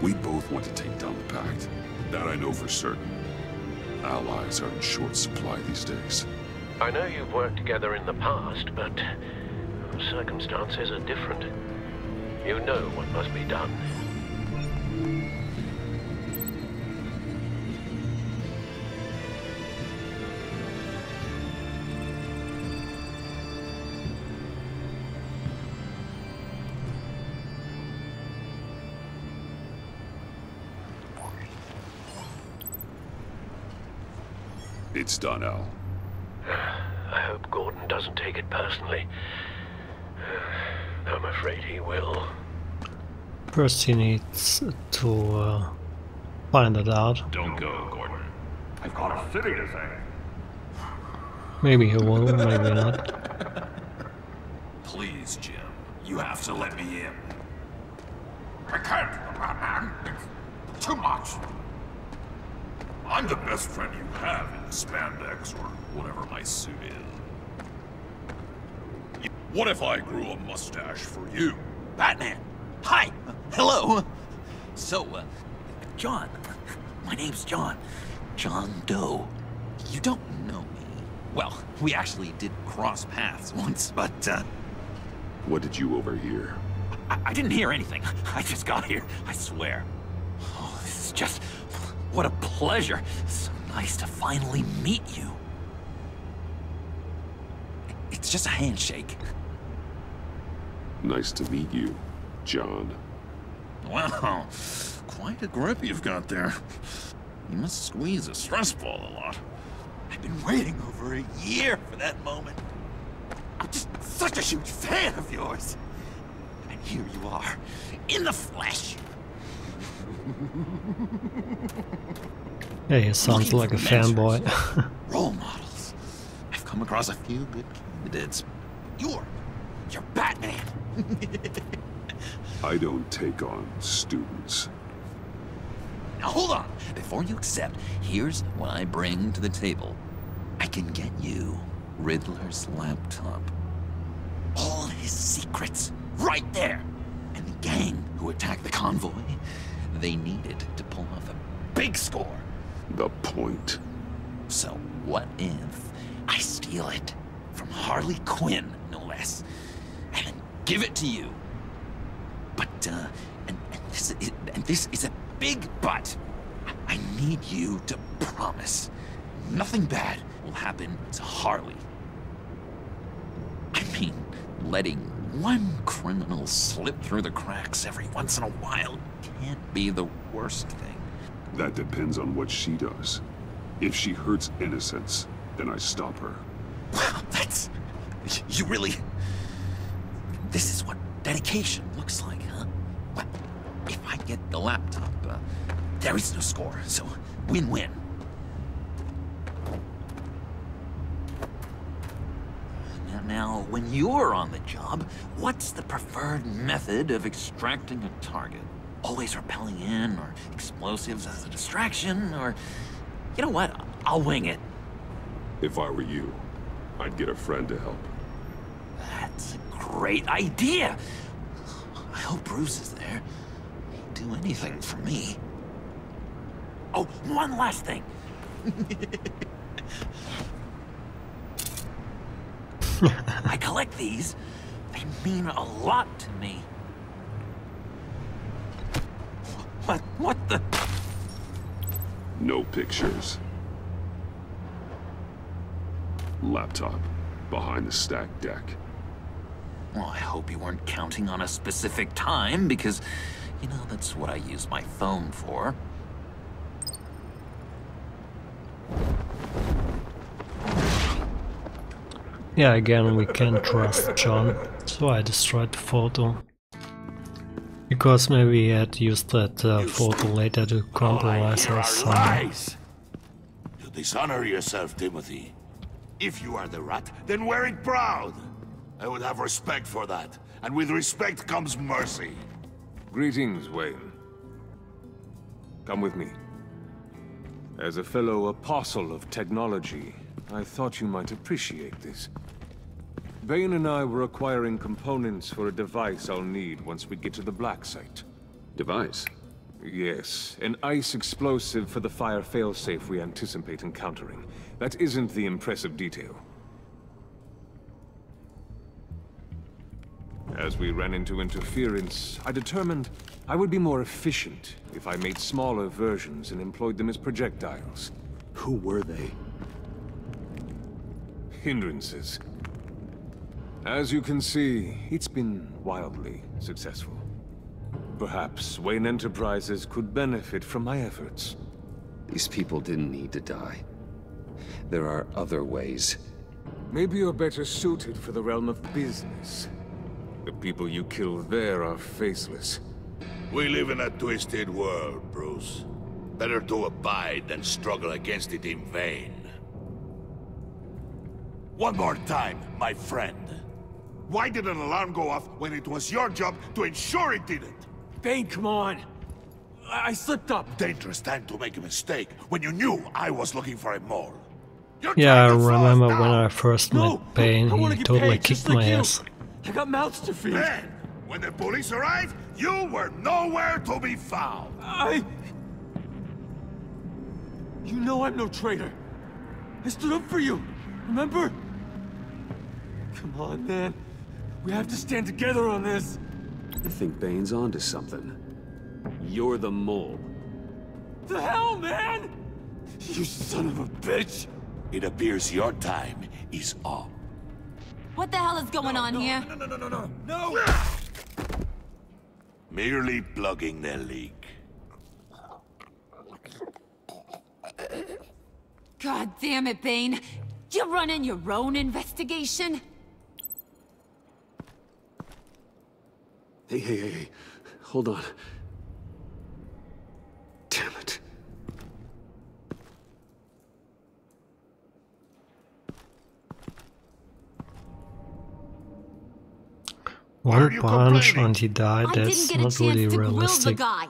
We both want to take down the Pact. That I know for certain. Allies are in short supply these days. I know you've worked together in the past, but circumstances are different. You know what must be done. It's done, Al. I hope Gordon doesn't take it personally. I'm afraid he will. First he needs to find it out. Don't go, Gordon. I've got a city to save. Maybe he will, maybe not. Please, Jim. You have to let me in. I can't, Batman. It's too much. I'm the best friend you have in spandex or whatever my suit is. What if I grew a mustache for you? Batman! Hi! Hello! So, John. My name's John. John Doe. You don't know me. Well, we actually did cross paths once, but, What did you overhear? I didn't hear anything. I just got here, I swear. Oh, this is just... What a pleasure. So nice to finally meet you. It's just a handshake. Nice to meet you, John. Wow, quite a grip you've got there. You must squeeze a stress ball a lot. I've been waiting over a year for that moment. I'm just such a huge fan of yours. And here you are, in the flesh. Yeah, he sounds like a fanboy. Role models. I've come across a few good candidates. You're Batman. I don't take on students. Now hold on. Before you accept, here's what I bring to the table. I can get you Riddler's laptop. All his secrets, right there. And the gang who attacked the convoy, they needed to pull off a big score. The point. So what if I steal it from Harley Quinn, no less, and then give it to you? But, and this is a big but. I need you to promise nothing bad will happen to Harley. I mean, letting one criminal slip through the cracks every once in a while can't be the worst thing. That depends on what she does. If she hurts innocents, then I stop her. Wow, that's... You really... This is what dedication looks like, huh? Well, if I get the laptop, there is no score, so win-win. Now, when you're on the job, what's the preferred method of extracting a target? Always rappelling in, or explosives as a distraction, or... You know what? I'll wing it. If I were you, I'd get a friend to help. That's a great idea! I hope Bruce is there. He'd do anything for me. Oh, one last thing. I collect these. They mean a lot to me. What the? No pictures. Laptop behind the stacked deck. Well, I hope you weren't counting on a specific time, because, you know, that's what I use my phone for. Yeah, again, we can't trust John, so I destroyed the photo. Because maybe he had used that photo later to compromise us somehow. You dishonor yourself, Timothy. If you are the rat, then wear it proud. I would have respect for that, and with respect comes mercy. Greetings, Wayne. Come with me. As a fellow apostle of technology, I thought you might appreciate this. Bane and I were acquiring components for a device I'll need once we get to the Black Site. Device? Yes, an ice explosive for the fire failsafe we anticipate encountering. That isn't the impressive detail. As we ran into interference, I determined I would be more efficient if I made smaller versions and employed them as projectiles. Who were they? Hindrances. As you can see, it's been wildly successful. Perhaps Wayne Enterprises could benefit from my efforts. These people didn't need to die. There are other ways. Maybe you're better suited for the realm of business. The people you kill there are faceless. We live in a twisted world, Bruce. Better to abide than struggle against it in vain. One more time, my friend. Why did an alarm go off when it was your job to ensure it didn't? Bane, come on! I slipped up! Dangerous time to make a mistake when you knew I was looking for a mole. Yeah, I remember when I first met Bane, he totally kicked my ass. I got mouths to feed. Then, when the police arrived, you were nowhere to be found. You know I'm no traitor. I stood up for you, remember? Come on, man. We have to stand together on this. I think Bane's onto something. You're the mole. The hell, man! You son of a bitch! It appears your time is up. What the hell is going on here? No! Merely plugging the leak. God damn it, Bane. You're running your own investigation? Hey. Hold on. Damn it. One punch and he died. I That's didn't get a not chance really to grill the realistic. guy.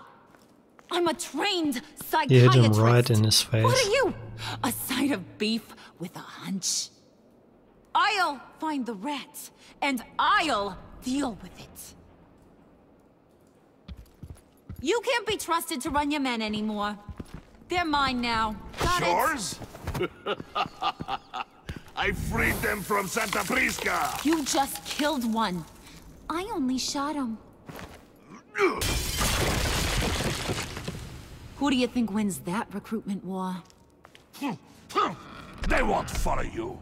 I'm a trained psychiatrist. He hit him right in his face. What are you? A side of beef with a hunch? I'll find the rat, and I'll deal with it. You can't be trusted to run your men anymore. They're mine now. Got Yours? I freed them from Santa Prisca! You just killed one. I only shot him. Who do you think wins that recruitment war? They won't follow you.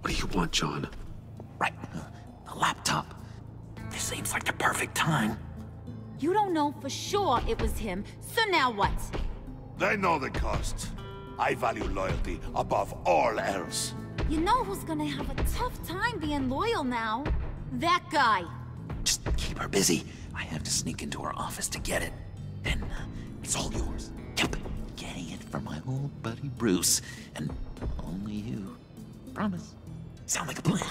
What do you want, John? Right. The laptop. This seems like the perfect time. You don't know for sure it was him, so now what? They know the cost. I value loyalty above all else. You know who's gonna have a tough time being loyal now? That guy. Just keep her busy. I have to sneak into her office to get it. Then it's all yours. Yep. Getting it from my old buddy Bruce. And only you. Promise. Sound like a plan.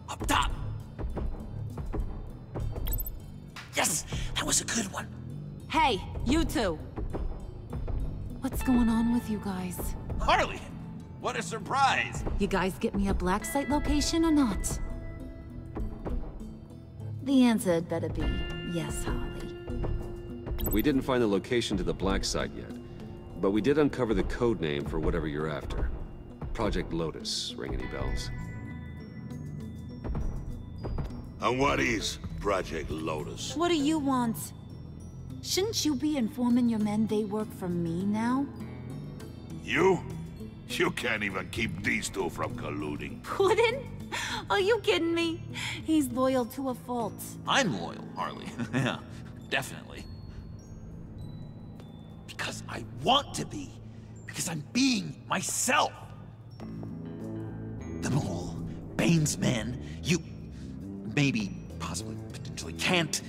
Up top! Yes! That was a good one. Hey, you two! What's going on with you guys? Harley! What a surprise! You guys get me a black site location or not? The answer had better be yes, Harley. We didn't find the location to the black site yet, but we did uncover the code name for whatever you're after. Project Lotus. Ring any bells? And what is Project Lotus? What do you want? Shouldn't you be informing your men they work for me now? You? You can't even keep these two from colluding. Puddin'? Are you kidding me? He's loyal to a fault. I'm loyal, Harley. Yeah, definitely. Because I want to be. Because I'm being myself. The mole, Bane's men, you maybe, possibly, potentially can't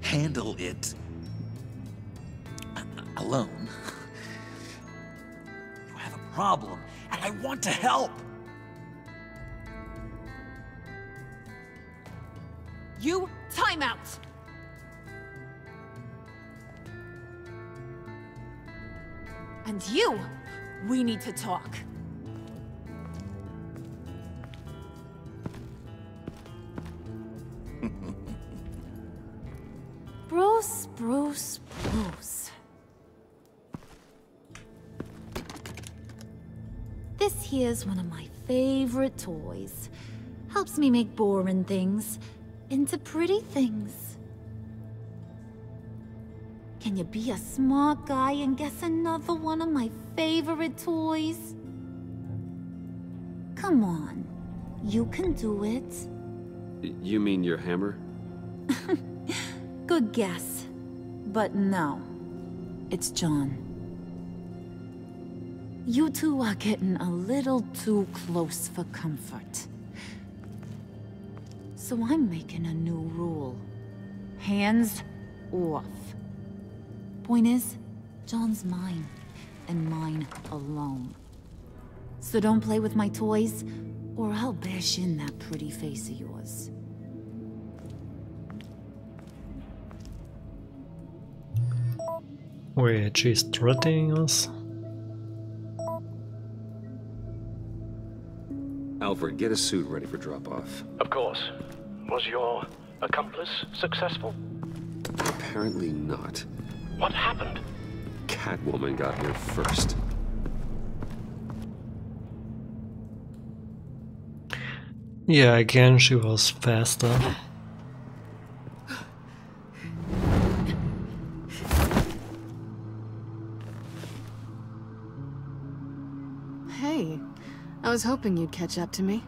handle it alone. You have a problem, and I want to help. You, time out! And you, we need to talk. Bruce. This here's one of my favorite toys. Helps me make boring things into pretty things. Can you be a smart guy and guess another one of my favorite toys? Come on, you can do it. You mean your hammer? Good guess. But no, it's John. You two are getting a little too close for comfort. So I'm making a new rule. Hands off. Point is, John's mine, and mine alone. So don't play with my toys, or I'll bash in that pretty face of yours. Wait, she's threatening us? Alfred, get a suit ready for drop-off. Of course. Was your accomplice successful? Apparently not. What happened? Catwoman got here first. Yeah, again she was faster. Hey, I was hoping you'd catch up to me.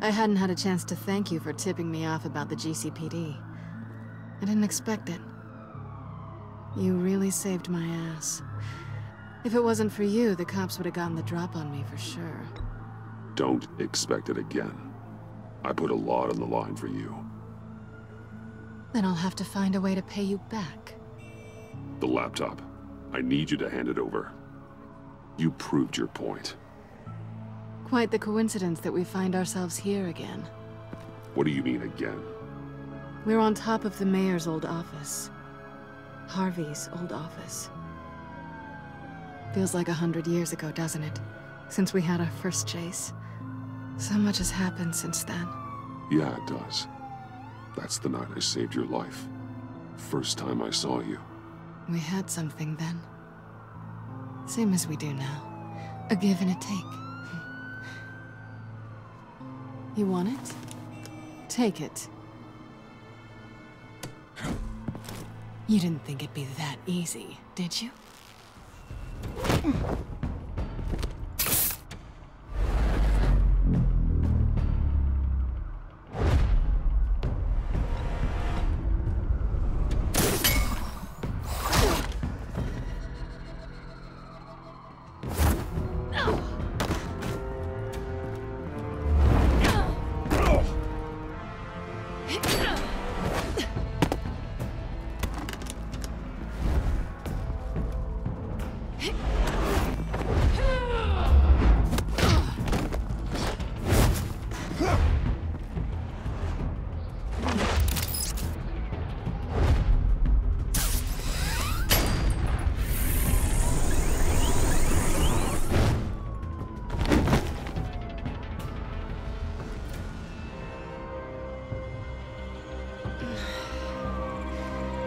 I hadn't had a chance to thank you for tipping me off about the GCPD. I didn't expect it. You really saved my ass. If it wasn't for you, the cops would have gotten the drop on me for sure. Don't expect it again. I put a lot on the line for you. Then I'll have to find a way to pay you back. The laptop. I need you to hand it over. You proved your point. Quite the coincidence that we find ourselves here again. What do you mean again? We're on top of the mayor's old office. Harvey's old office. Feels like 100 years ago, doesn't it? Since we had our first chase. So much has happened since then. Yeah, it does. That's the night I saved your life. First time I saw you. We had something then. Same as we do now. A give and a take. You want it? Take it. You didn't think it'd be that easy, did you?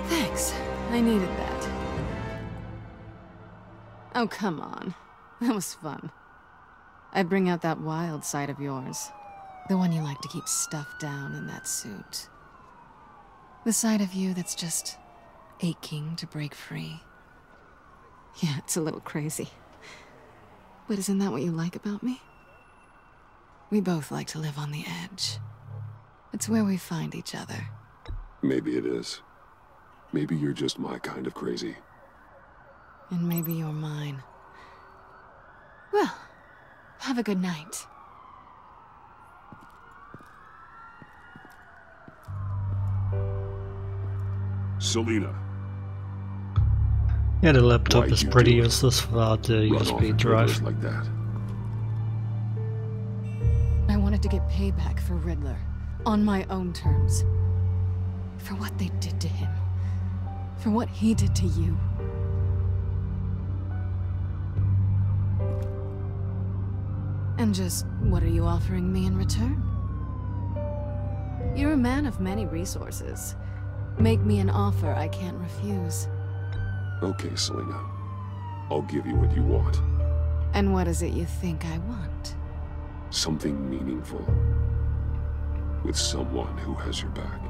Thanks. I needed that. Oh, come on. That was fun. I bring out that wild side of yours. The one you like to keep stuffed down in that suit. The side of you that's just aching to break free. Yeah, it's a little crazy. But isn't that what you like about me? We both like to live on the edge. It's where we find each other. Maybe it is. Maybe you're just my kind of crazy. And maybe you're mine. Well, have a good night. Selina. Yeah, the laptop Why'd is you pretty do it? useless without the Run off USB and drive. us like that. I wanted to get payback for Riddler. On my own terms. For what they did to him. For what he did to you. And just, what are you offering me in return? You're a man of many resources. Make me an offer I can't refuse. Okay, Selina. I'll give you what you want. And what is it you think I want? Something meaningful. With someone who has your back.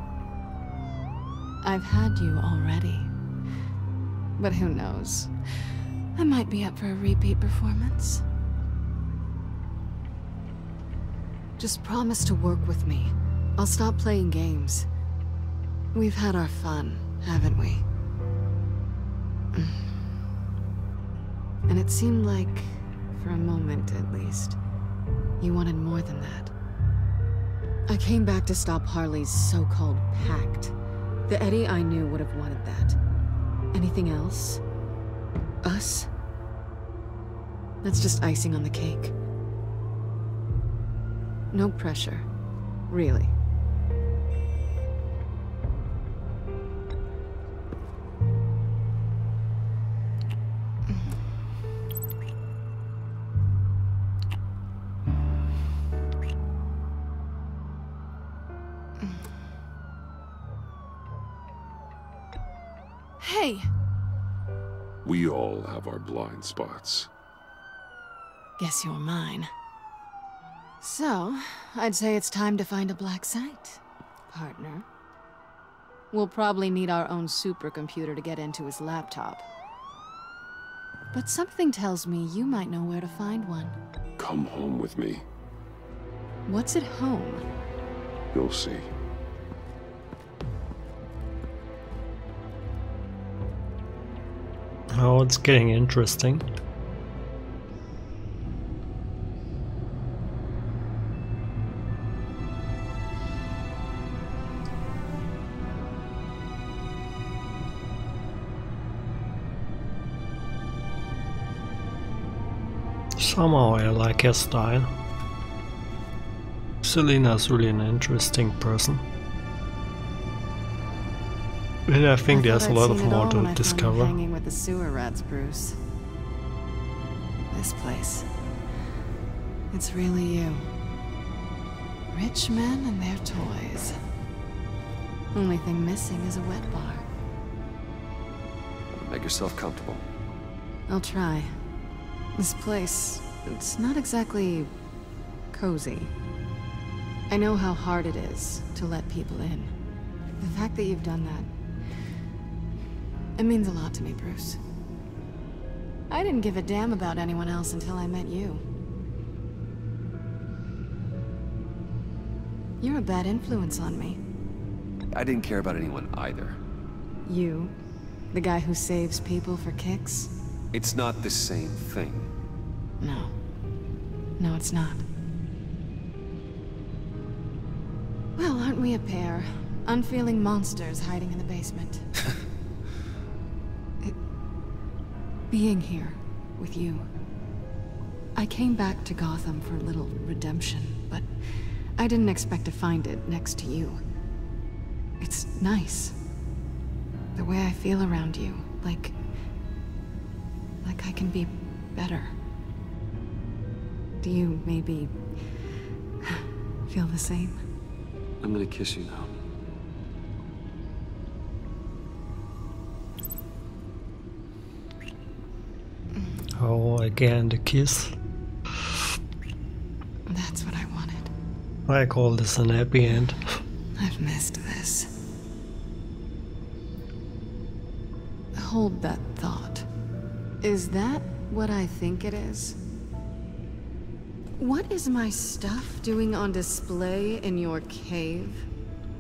I've had you already. But who knows? I might be up for a repeat performance. Just promise to work with me. I'll stop playing games. We've had our fun, haven't we? And it seemed like, for a moment at least, you wanted more than that. I came back to stop Harley's so-called pact. The Eddie I knew would have wanted that. Anything else? Us? That's just icing on the cake. No pressure. Really. Hey! We all have our blind spots. Guess you're mine. So, I'd say it's time to find a black site, partner. We'll probably need our own supercomputer to get into his laptop. But something tells me you might know where to find one. Come home with me. What's at home? You'll see. Oh, it's getting interesting. Somehow I like her style. Selina's really an interesting person. And I think there's a lot of more to discover. Hanging with the sewer rats, Bruce. This place. It's really you. Rich men and their toys. Only thing missing is a wet bar. Make yourself comfortable. I'll try. This place, it's not exactly cozy. I know how hard it is to let people in. The fact that you've done that, it means a lot to me, Bruce. I didn't give a damn about anyone else until I met you. You're a bad influence on me. I didn't care about anyone either. You? The guy who saves people for kicks? It's not the same thing. No. No, it's not. Well, aren't we a pair? Unfeeling monsters hiding in the basement. Being here with you. I came back to Gotham for a little redemption, but I didn't expect to find it next to you. It's nice. The way I feel around you, like I can be better. Do you maybe feel the same? I'm gonna kiss you now. again the kiss. That's what I wanted. I call this an happy end. I've missed this. Hold that thought. Is that what I think it is? What is my stuff doing on display in your cave?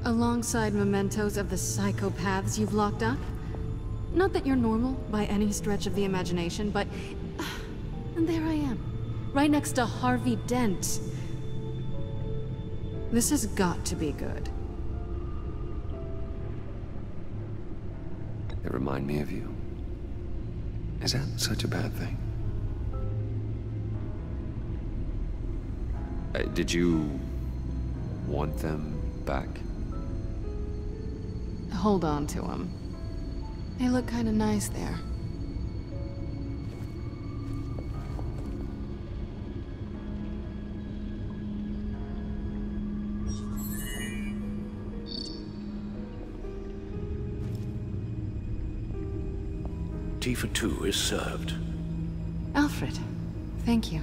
Alongside mementos of the psychopaths you've locked up? Not that you're normal by any stretch of the imagination, but... and there I am, right next to Harvey Dent. This has got to be good. They remind me of you. Is that such a bad thing? Did you want them back? Hold on to them. They look kind of nice there. Tea for two is served. Alfred, thank you.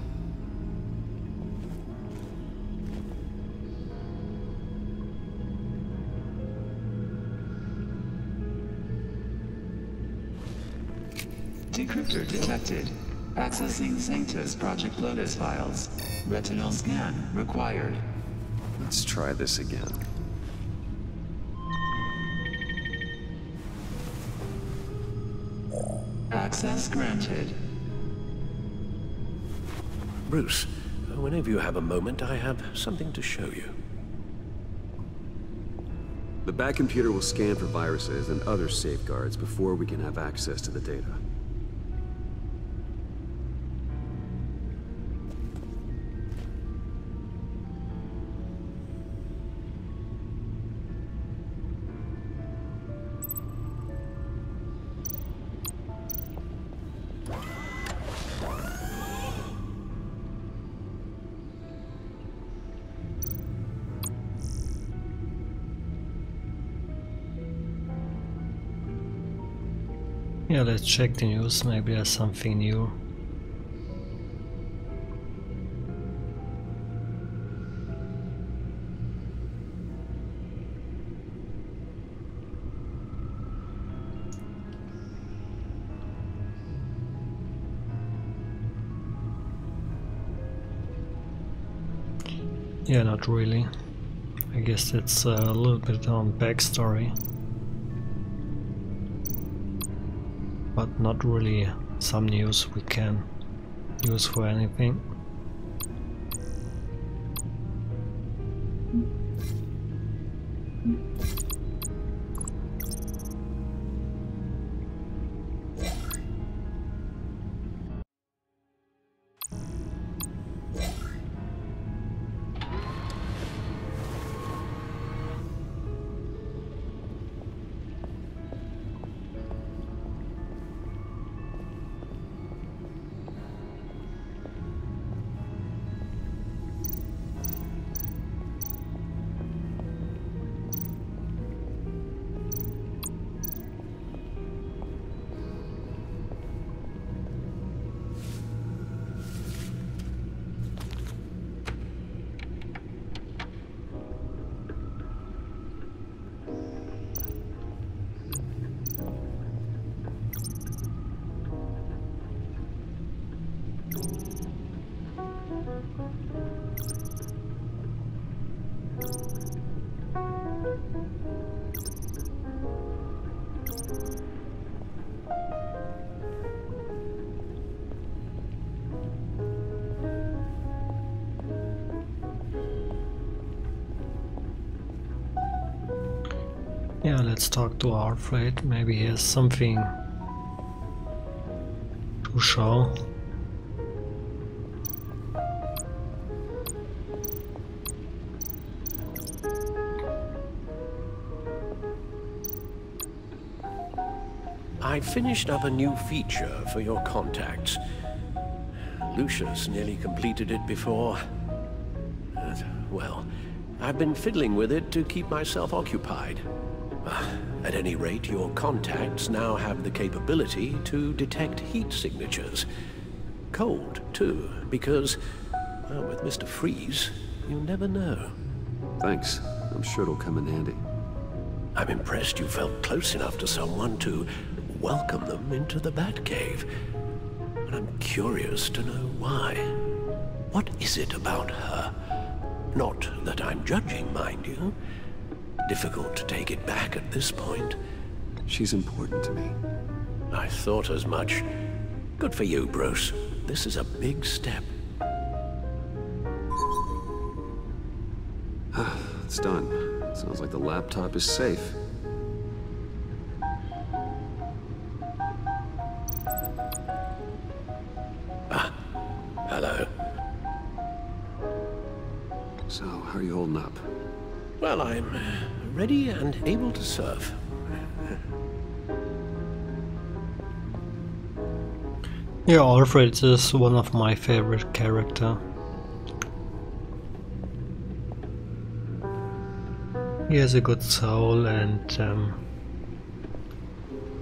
Decryptor detected. Accessing Sanctus Project Lotus files. Retinal scan required. Let's try this again. Access granted. Bruce, whenever you have a moment, I have something to show you. The back computer will scan for viruses and other safeguards before we can have access to the data. Yeah, let's check the news, maybe there's something new. Yeah, not really. I guess it's a little bit on backstory. But not really some news we can use for anything. Yeah, let's talk to Alfred. Maybe he has something to show. I finished up a new feature for your contacts. Lucius nearly completed it before. Well, I've been fiddling with it to keep myself occupied. At any rate, your contacts now have the capability to detect heat signatures. cold, too, because, well, with Mr. Freeze, you never know. Thanks. I'm sure it'll come in handy. I'm impressed you felt close enough to someone to welcome them into the Batcave. And I'm curious to know why. What is it about her? Not that I'm judging, mind you. Difficult to take it back at this point. She's important to me. I thought as much. Good for you, Bruce. This is a big step. It's done. Sounds like the laptop is safe. Hello. So, how are you holding up? Well, I'm ready and able to serve. Yeah, Alfred is one of my favorite characters. He has a good soul, and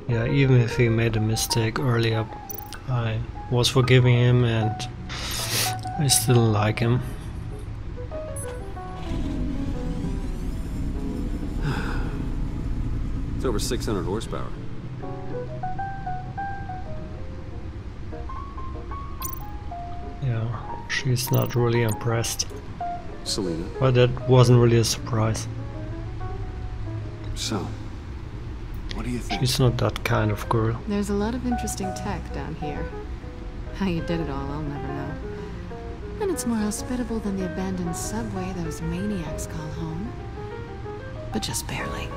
yeah, even if he made a mistake earlier, I was forgiving him and I still like him. It's over 600 horsepower. Yeah, she's not really impressed. Selena. But that wasn't really a surprise. So, what do you think? She's not that kind of girl. There's a lot of interesting tech down here. How you did it all, I'll never know. And it's more hospitable than the abandoned subway those maniacs call home. But just barely.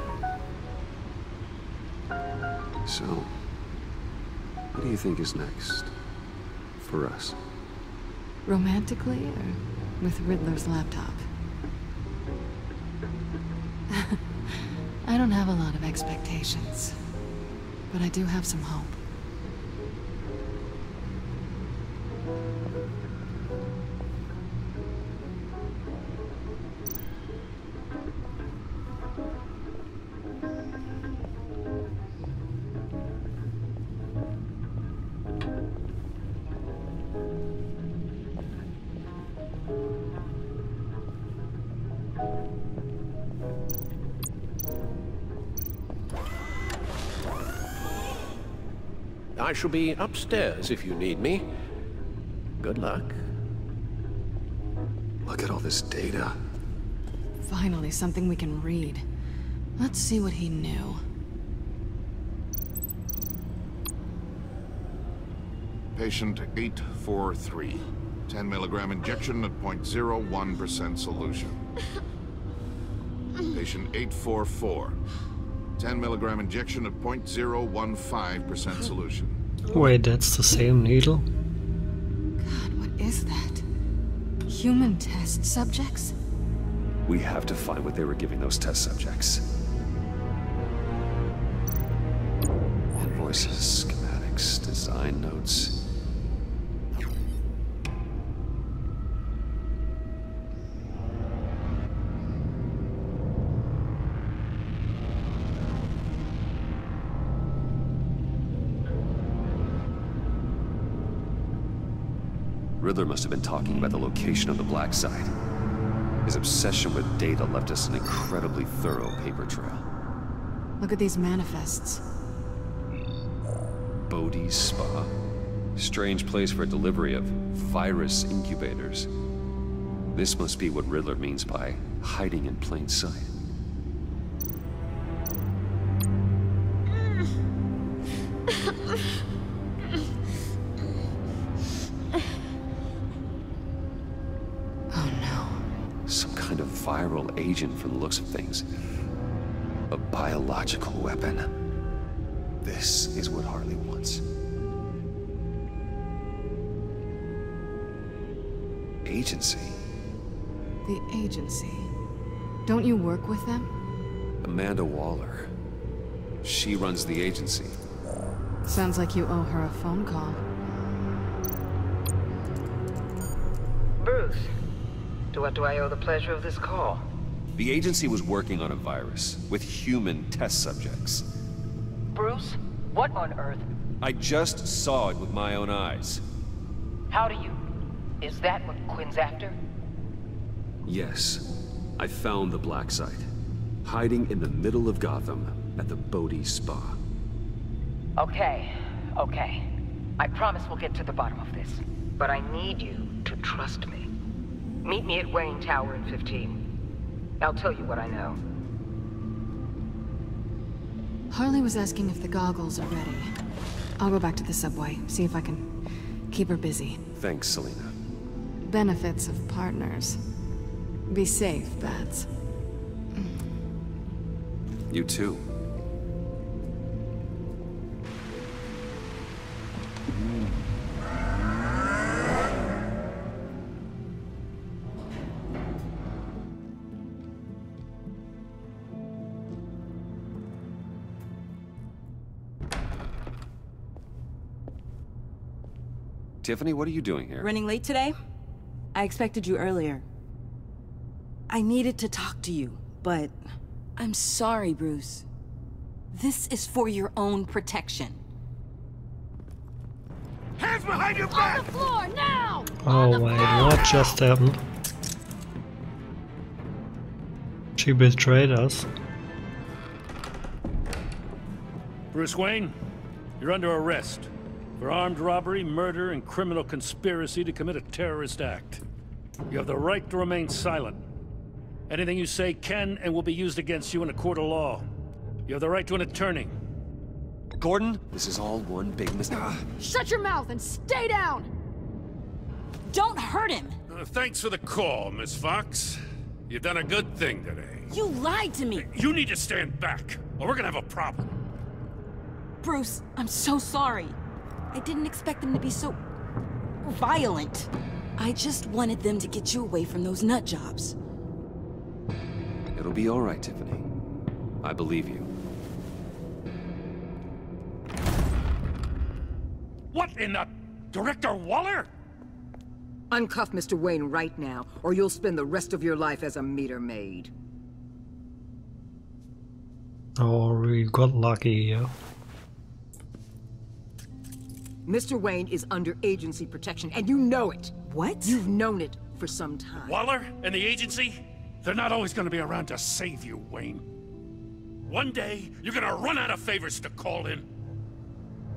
So, what do you think is next? For us? Romantically, or with Riddler's laptop? I don't have a lot of expectations, but I do have some hope. I shall be upstairs if you need me. Good luck. Look at all this data. Finally, something we can read. Let's see what he knew. Patient 843. 10 milligram injection at 0.01% solution. Patient 844. 10 milligram injection at 0.015% solution. Wait, that's the same needle? God, what is that? Human test subjects? We have to find what they were giving those test subjects. Invoices, schematics, design notes. Riddler must have been talking about the location of the black site. His obsession with data left us an incredibly thorough paper trail. Look at these manifests. Bodhi's Spa. Strange place for delivery of virus incubators. This must be what Riddler means by hiding in plain sight. Viral agent from the looks of things. A biological weapon. This is what Harley wants. Agency? The agency. Don't you work with them? Amanda Waller. She runs the agency. Sounds like you owe her a phone call. Bruce. To what do I owe the pleasure of this call? The agency was working on a virus with human test subjects. Bruce? What on earth? I just saw it with my own eyes. How do you... Is that what Quinn's after? Yes. I found the black site. Hiding in the middle of Gotham at the Bodhi Spa. Okay. I promise we'll get to the bottom of this. But I need you to trust me. Meet me at Wayne Tower in 15. I'll tell you what I know. Harley was asking if the goggles are ready. I'll go back to the subway, see if I can keep her busy. Thanks, Selena. Benefits of partners. Be safe, Bats. You too. Tiffany, what are you doing here? Running late today? I expected you earlier. I needed to talk to you, but... I'm sorry, Bruce. This is for your own protection. Hands behind your back! On the floor, now! Oh wait, what just happened? She betrayed us. Bruce Wayne, you're under arrest for armed robbery, murder, and criminal conspiracy to commit a terrorist act. You have the right to remain silent. Anything you say can and will be used against you in a court of law. You have the right to an attorney. Gordon, this is all one big mistake. Shut your mouth and stay down! Don't hurt him! Thanks for the call, Miss Fox. You've done a good thing today. You lied to me! You need to stand back, or we're gonna have a problem. Bruce, I'm so sorry. I didn't expect them to be so... violent. I just wanted them to get you away from those nut jobs. It'll be all right, Tiffany. I believe you. What in the... Director Waller? Uncuff Mr. Wayne right now, or you'll spend the rest of your life as a meter maid. Oh, we got lucky here. Mr. Wayne is under agency protection, and you know it. What? You've known it for some time. Waller and the agency? They're not always gonna be around to save you, Wayne. One day, you're gonna run out of favors to call in.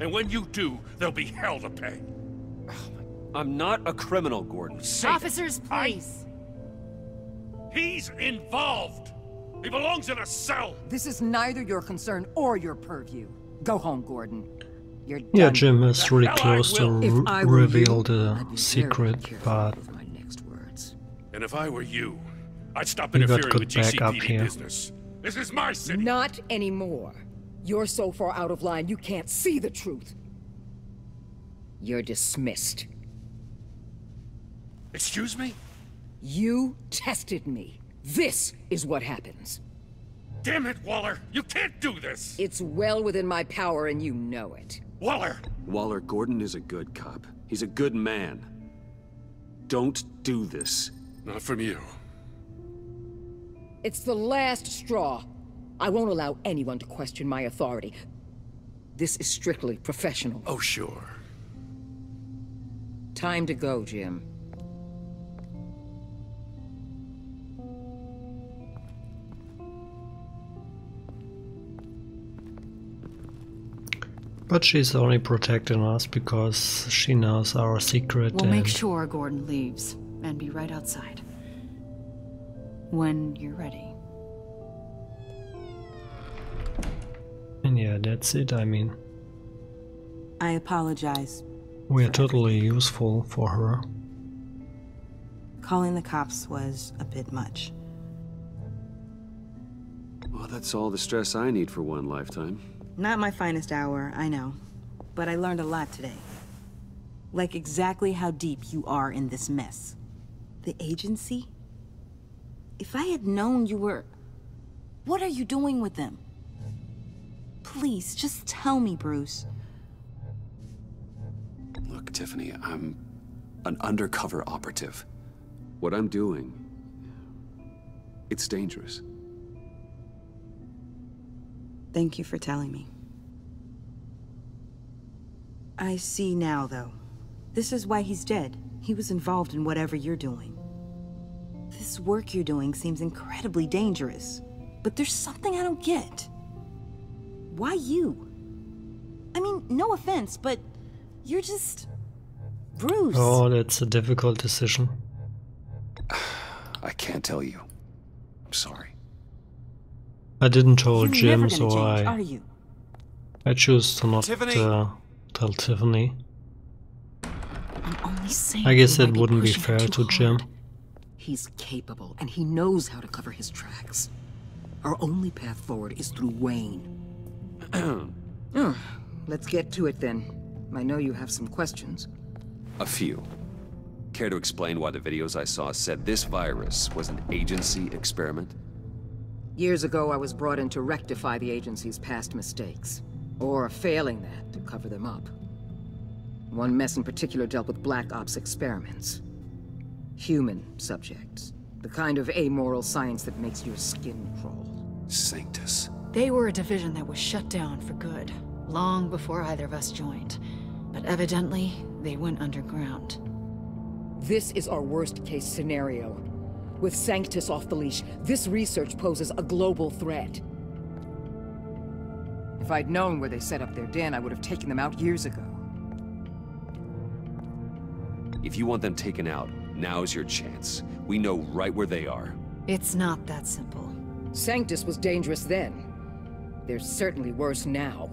And when you do, there'll be hell to pay. I'm not a criminal, Gordon. Officers, please. He's involved. He belongs in a cell. This is neither your concern or your purview. Go home, Gordon. You're done. Yeah, Jim is really close to reveal the I'd be secret, very careful but with my next words. And if I were you, I'd stop we got interfering good with backup GCPD here. business. This is my city. Not anymore. You're so far out of line, you can't see the truth. You're dismissed. Excuse me? You tested me. This is what happens. Damn it, Waller! You can't do this! It's well within my power and you know it. Waller! Waller, Gordon is a good cop. He's a good man. Don't do this. Not from you. It's the last straw. I won't allow anyone to question my authority. This is strictly professional. Oh, sure. Time to go, Jim. But she's only protecting us because she knows our secret. We'll and make sure Gordon leaves and be right outside. When you're ready. And yeah, that's it. I mean, I apologize. we're totally useful for her. Calling the cops was a bit much. Well, that's all the stress I need for one lifetime. Not my finest hour, I know. But I learned a lot today. Like exactly how deep you are in this mess. The agency? If I had known you were... What are you doing with them? Please, just tell me, Bruce. Look, Tiffany, I'm an undercover operative. What I'm doing, it's dangerous. Thank you for telling me. I see now, though. This is why he's dead. He was involved in whatever you're doing. This work you're doing seems incredibly dangerous. But there's something I don't get. Why you? I mean, no offense, but you're just... Bruce. Oh, that's a difficult decision. I can't tell you. I'm sorry. I didn't tell You're Jim, never so gonna change, are you? I choose to not Tiffany! tell Tiffany. I'm only saying I guess you that might be wouldn't be pushing fair it to too Jim. hard. He's capable, and he knows how to cover his tracks. Our only path forward is through Wayne. Let's get to it then. I know you have some questions. A few. Care to explain why the videos I saw said this virus was an agency experiment? Years ago, I was brought in to rectify the agency's past mistakes. Or, failing that, to cover them up. One mess in particular dealt with Black Ops experiments. Human subjects. The kind of amoral science that makes your skin crawl. Sanctus. They were a division that was shut down for good, long before either of us joined. But evidently, they went underground. This is our worst-case scenario. With Sanctus off the leash, this research poses a global threat. If I'd known where they set up their den, I would have taken them out years ago. If you want them taken out, now's your chance. We know right where they are. It's not that simple. Sanctus was dangerous then. They're certainly worse now.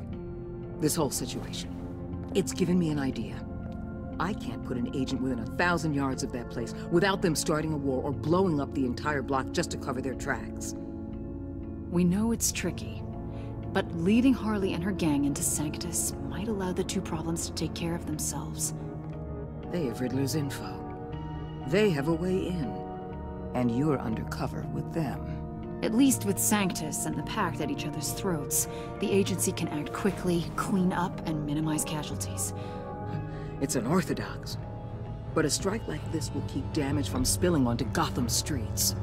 This whole situation, it's given me an idea. I can't put an agent within 1,000 yards of that place without them starting a war or blowing up the entire block just to cover their tracks. We know it's tricky, but leading Harley and her gang into Sanctus might allow the two problems to take care of themselves. They have Riddler's info. They have a way in. And you're undercover with them. At least with Sanctus and the Pact at each other's throats, the agency can act quickly, clean up, and minimize casualties. It's unorthodox. But a strike like this will keep damage from spilling onto Gotham streets.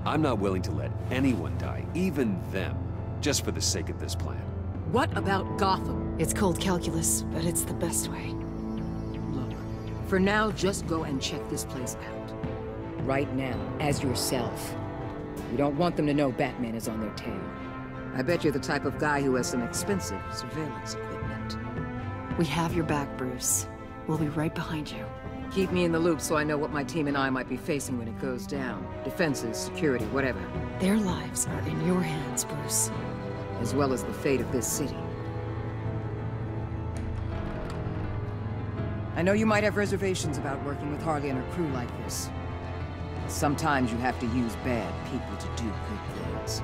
I'm not willing to let anyone die, even them, just for the sake of this plan. What about Gotham? It's cold calculus, but it's the best way. Look, for now, just go and check this place out. Right now, as yourself. You don't want them to know Batman is on their tail. I bet you're the type of guy who has some expensive surveillance equipment. We have your back, Bruce. We'll be right behind you. Keep me in the loop so I know what my team and I might be facing when it goes down. Defenses, security, whatever. Their lives are in your hands, Bruce. As well as the fate of this city. I know you might have reservations about working with Harley and her crew like this. Sometimes you have to use bad people to do good things.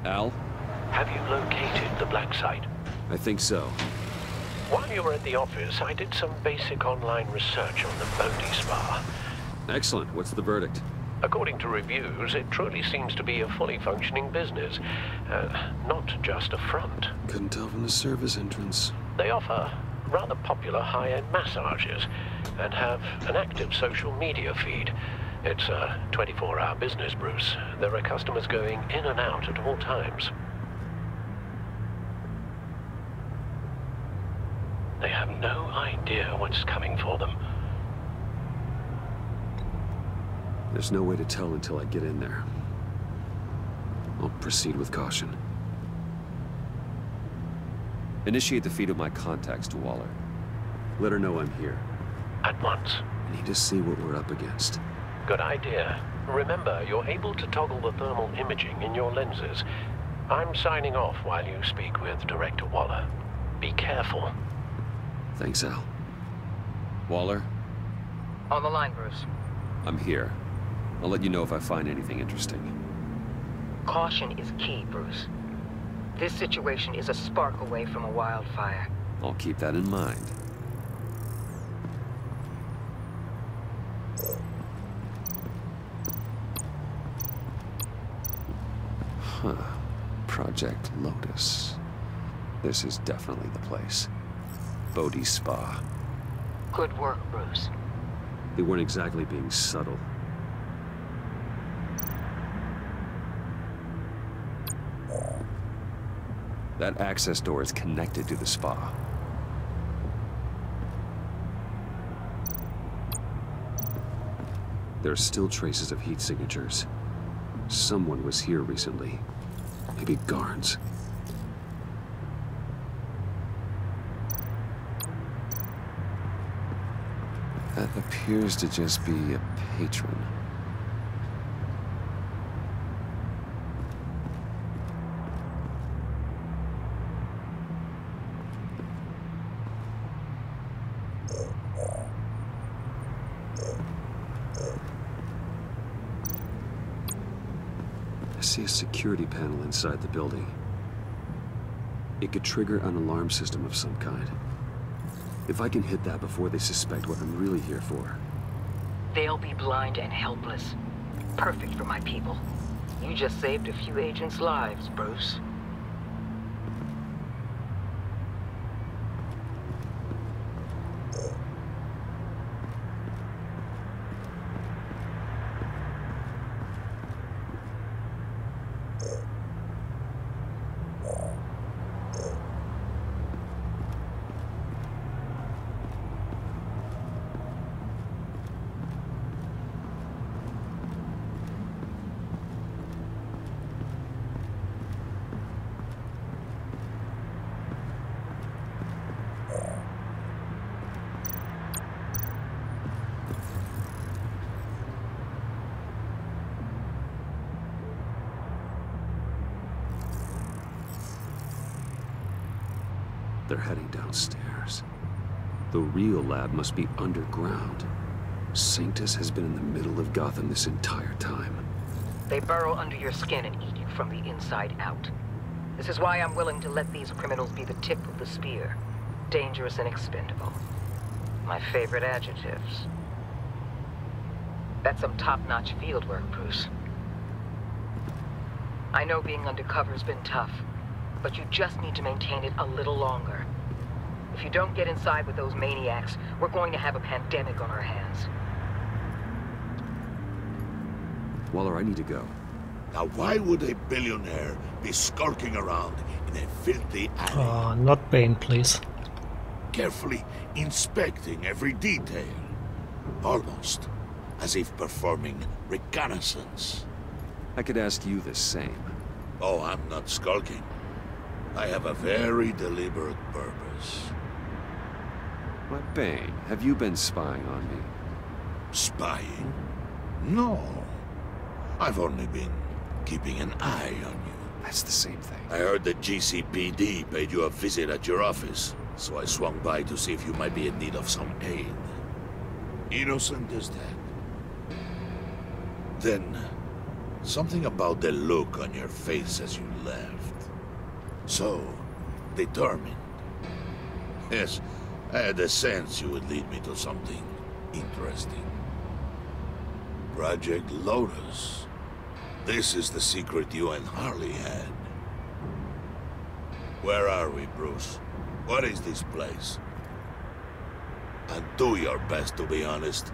Al? Have you located the black site? I think so. While you were at the office, I did some basic online research on the Bodhi Spa. Excellent. What's the verdict? According to reviews, it truly seems to be a fully functioning business, not just a front. Couldn't tell from the service entrance. They offer rather popular high-end massages and have an active social media feed. It's a 24-hour business, Bruce. There are customers going in and out at all times. They have no idea what's coming for them. There's no way to tell until I get in there. I'll proceed with caution. Initiate the feed of my contacts to Waller. Let her know I'm here. At once. I need to see what we're up against. Good idea. Remember, you're able to toggle the thermal imaging in your lenses. I'm signing off while you speak with Director Waller. Be careful. Thanks, Al. Waller? On the line, Bruce. I'm here. I'll let you know if I find anything interesting. Caution is key, Bruce. This situation is a spark away from a wildfire. I'll keep that in mind. Huh. Project Lotus. This is definitely the place. Bodhi Spa. Good work, Bruce. They weren't exactly being subtle. That access door is connected to the spa. There are still traces of heat signatures. Someone was here recently. Maybe guards. That appears to just be a patron. I see a security panel inside the building. It could trigger an alarm system of some kind. If I can hit that before they suspect what I'm really here for. They'll be blind and helpless. Perfect for my people. You just saved a few agents' lives, Bruce. They're heading downstairs. The real lab must be underground. Sanctus has been in the middle of Gotham this entire time. They burrow under your skin and eat you from the inside out. This is why I'm willing to let these criminals be the tip of the spear. Dangerous and expendable. My favorite adjectives. That's some top-notch field work, Bruce. I know being undercover's been tough, but you just need to maintain it a little longer. If you don't get inside with those maniacs, we're going to have a pandemic on our hands. Waller, I need to go. Now why would a billionaire be skulking around in a filthy alley? Not Bane, please. Carefully inspecting every detail. Almost as if performing reconnaissance. I could ask you the same. Oh, I'm not skulking. I have a very deliberate purpose. What, Bane? Have you been spying on me? Spying? No. I've only been keeping an eye on you. That's the same thing. I heard the GCPD paid you a visit at your office, so I swung by to see if you might be in need of some aid. Innocent as that. Then, something about the look on your face as you left. So, determined. Yes, I had a sense you would lead me to something interesting. Project Lotus. This is the secret you and Harley had. Where are we, Bruce? What is this place? And do your best to be honest.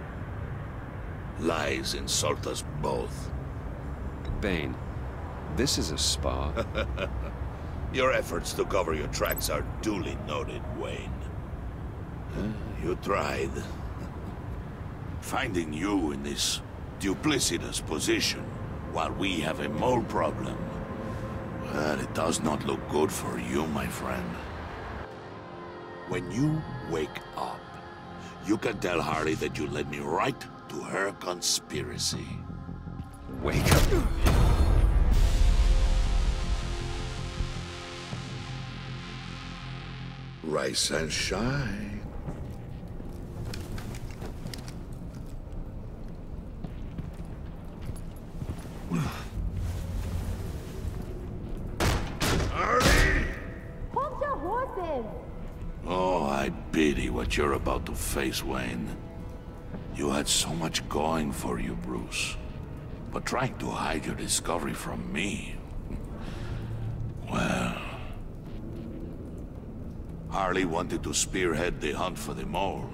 Lies insult us both. Bane, this is a spa. Your efforts to cover your tracks are duly noted, Wayne. You tried. Finding you in this duplicitous position while we have a mole problem. Well, it does not look good for you, my friend. When you wake up, you can tell Harley that you led me right to her conspiracy. Wake up. Rise and shine. Harley! Hold your horses! Oh, I pity what you're about to face, Wayne. You had so much going for you, Bruce. But trying to hide your discovery from me... Well... Harley wanted to spearhead the hunt for the mole.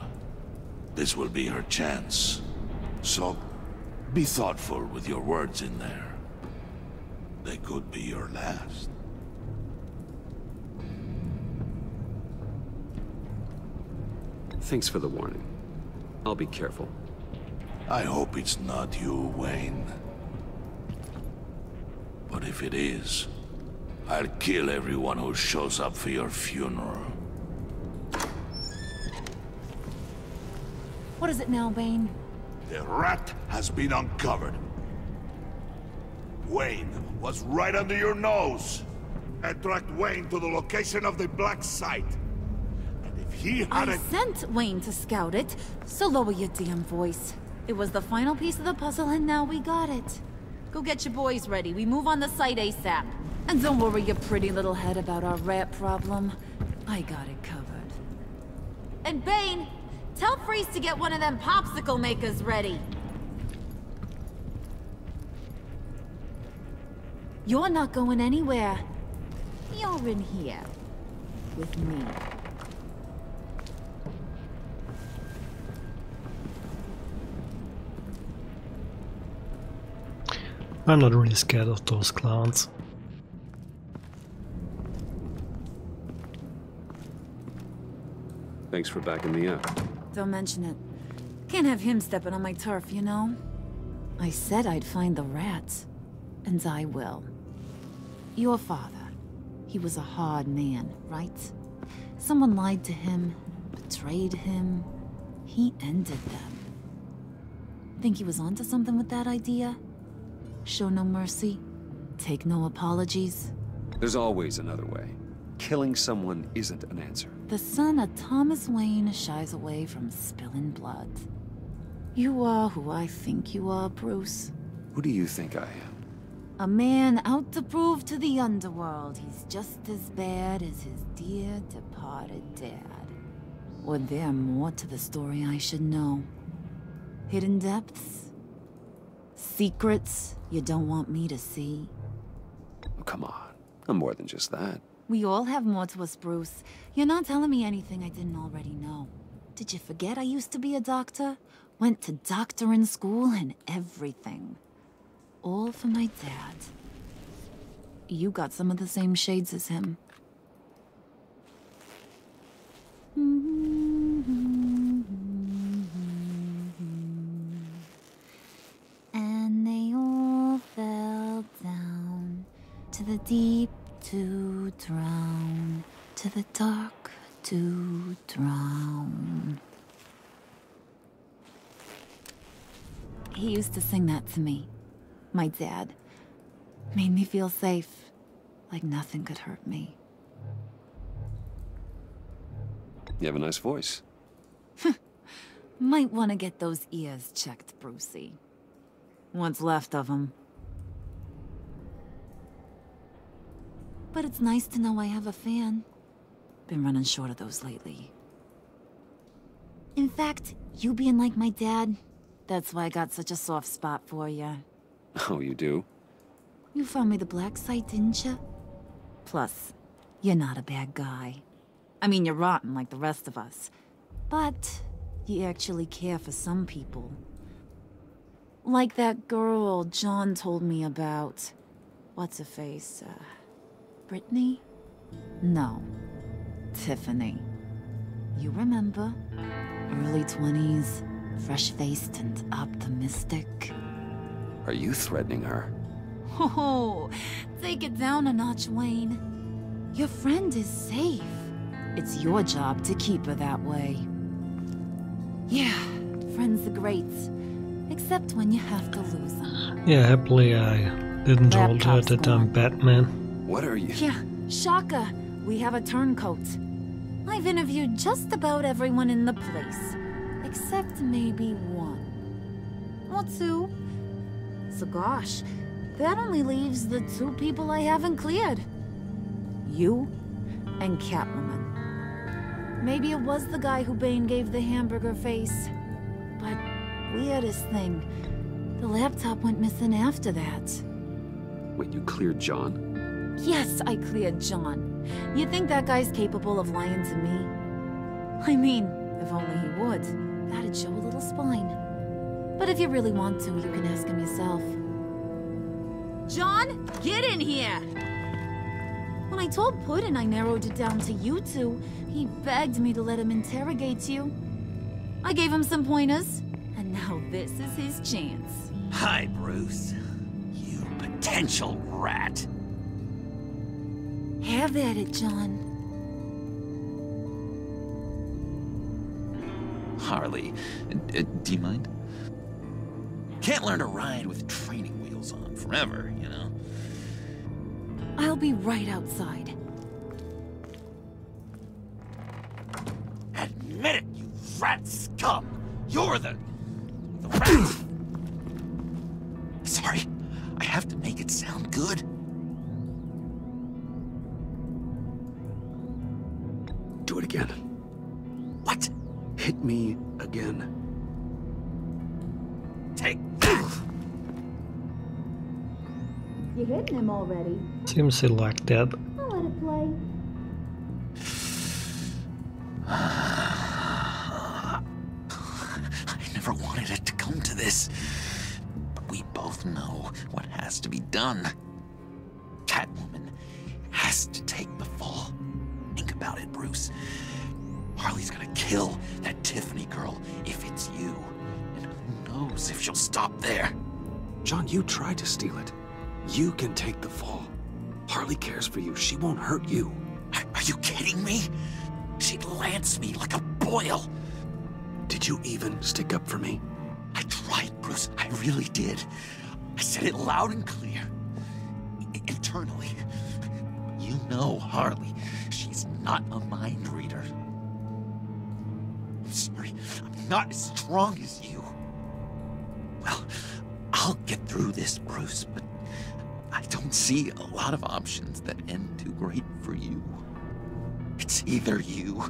This will be her chance. So, be thoughtful with your words in there. They could be your last. Thanks for the warning. I'll be careful. I hope it's not you, Wayne. But if it is, I'll kill everyone who shows up for your funeral. What is it now, Bane? The rat has been uncovered. Wayne was right under your nose. I tracked Wayne to the location of the black site. And if he I hadn't... sent Wayne to scout it, so lower your damn voice. It was the final piece of the puzzle and now we got it. Go get your boys ready. We move on the site ASAP. And don't worry your pretty little head about our rat problem. I got it covered. And Bane, tell Freeze to get one of them popsicle makers ready. You're not going anywhere. You're in here. With me. I'm not really scared of those clowns. Thanks for backing me up. Don't mention it. Can't have him stepping on my turf, you know? I said I'd find the rats. And I will. Your father. He was a hard man, right? Someone lied to him, betrayed him. He ended them. Think he was onto something with that idea? Show no mercy? Take no apologies? There's always another way. Killing someone isn't an answer. The son of Thomas Wayne shies away from spilling blood. You are who I think you are, Bruce. Who do you think I am? A man out to prove to the underworld he's just as bad as his dear departed dad. Or there more to the story I should know? Hidden depths? Secrets you don't want me to see? Oh, come on. I'm more than just that. We all have more to us, Bruce. You're not telling me anything I didn't already know. Did you forget I used to be a doctor? Went to doctoring school and everything. All for my dad. You got some of the same shades as him. And they all fell down to the deep to drown, to the dark to drown. He used to sing that to me. My dad. Made me feel safe. Like nothing could hurt me. You have a nice voice. Might want to get those ears checked, Brucey. What's left of them. But it's nice to know I have a fan. Been running short of those lately. In fact, you being like my dad, that's why I got such a soft spot for you. Oh, you do? You found me the black site, didn't you? Plus, you're not a bad guy. I mean, you're rotten like the rest of us. But you actually care for some people. Like that girl John told me about. What's her face? Brittany? No. Tiffany. You remember? Early 20s, fresh-faced and optimistic. Are you threatening her? Oh, take it down a notch, Wayne. Your friend is safe. It's your job to keep her that way. Yeah, friends are great. Except when you have to lose them. Yeah, happily I didn't told her Laptop's that I'm Batman. What are you? Yeah, shocker. We have a turncoat. I've interviewed just about everyone in the place. Except maybe one. Or two. So gosh, that only leaves the two people I haven't cleared. You and Catwoman. Maybe it was the guy who Bane gave the hamburger face. But weirdest thing, the laptop went missing after that. Wait, you cleared John? Yes, I cleared John. You think that guy's capable of lying to me? I mean, if only he would. That'd show a little spine. But if you really want to, you can ask him yourself. John, get in here! When I told Puddin' I narrowed it down to you two, he begged me to let him interrogate you. I gave him some pointers, and now this is his chance. Hi, Bruce. You potential rat. Have at it, John. Harley, do you mind? Can't learn to ride with training wheels on forever, you know? I'll be right outside. Admit it, you rat scum! You're the rat! Sorry, I have to make it sound good. Do it again. What? Hit me again. Take that! You hitting him already? Seems he liked that. I'll let it play. I never wanted it to come to this. But we both know what has to be done. Catwoman has to take the fall. Think about it, Bruce. Harley's gonna kill that Tiffany girl if it's you. And who knows if she'll stop there. John, you tried to steal it. You can take the fall. Harley cares for you. She won't hurt you. Are you kidding me? She'd lance me like a boil. Did you even stick up for me? I tried, Bruce. I really did. I said it loud and clear. Internally. You know Harley. She's not a mind reader. I'm sorry. I'm not as strong as you. Well, I'll get through this, Bruce, but I don't see a lot of options that end too great for you. It's either you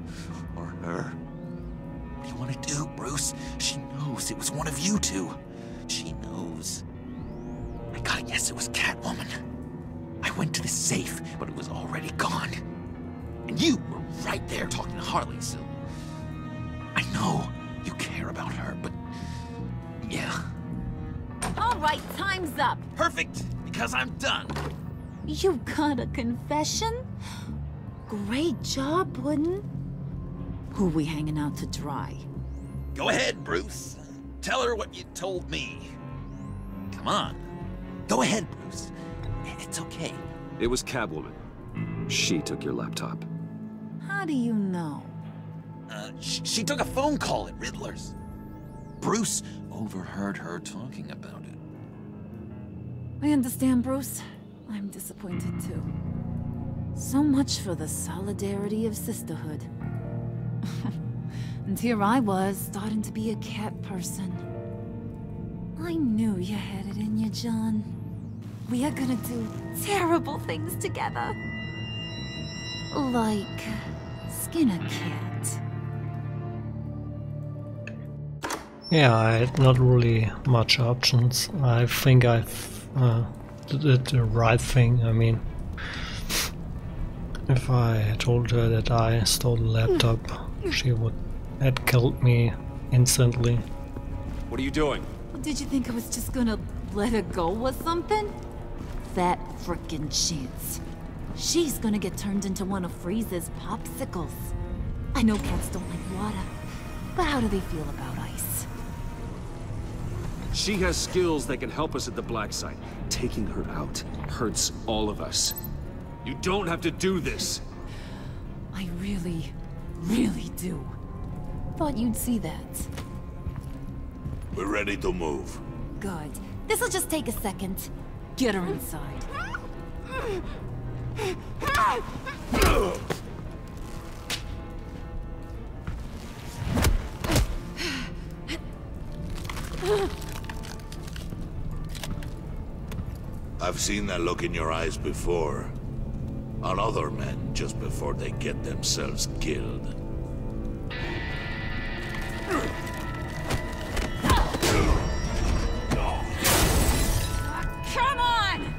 or her. What do you want to do, Bruce? She knows it was one of you two. She knows. I gotta guess it was Catwoman. I went to the safe, but it was already gone. And you were right there talking to Harley, so... I know you care about her, but... yeah. All right, time's up. Perfect, because I'm done. You got a confession? Great job, Puddin'. Who we hanging out to dry? Go ahead, Bruce. Tell her what you told me. Come on. Go ahead, Bruce. It's okay. It was Catwoman. She took your laptop. How do you know? She took a phone call at Riddler's. Bruce overheard her talking about it. I understand, Bruce. I'm disappointed too. So much for the solidarity of sisterhood. And here I was, starting to be a cat person. I knew you had it in you, John. We are gonna do terrible things together. Like skin a cat. Yeah, I had not really much options. I think I've did the right thing. I mean, if I told her that I stole the laptop, she would have killed me instantly. What are you doing? Did you think I was just gonna let her go with something? That frickin' chance. She's gonna get turned into one of Freeze's popsicles. I know cats don't like water, but how do they feel about ice? She has skills that can help us at the black site. Taking her out hurts all of us. You don't have to do this. I really, really do. Thought you'd see that. We're ready to move. Good. This'll just take a second. Get her inside. I've seen that look in your eyes before. On other men just before they get themselves killed. Come on!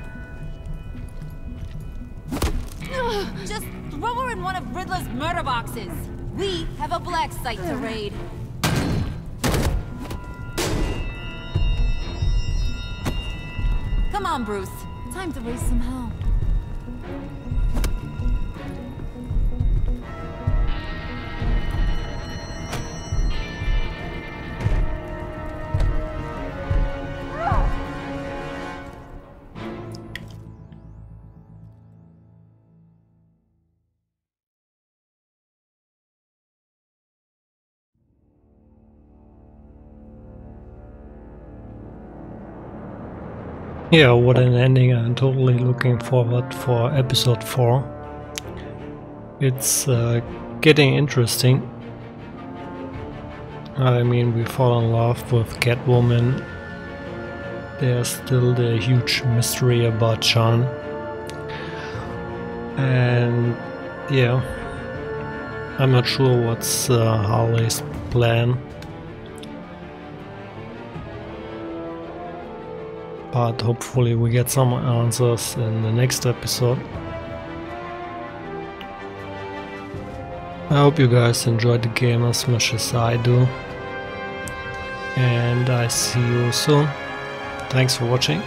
Just throw her in one of Riddler's murder boxes. We have a black site to raid. Come on, Bruce. Time to raise some hell. Yeah, what an ending. I'm totally looking forward for episode 4. It's getting interesting. I mean, we fall in love with Catwoman. There's still the huge mystery about John. And yeah, I'm not sure what's Harley's plan. But hopefully we get some answers in the next episode. I hope you guys enjoyed the game as much as I do. And I see you soon. Thanks for watching.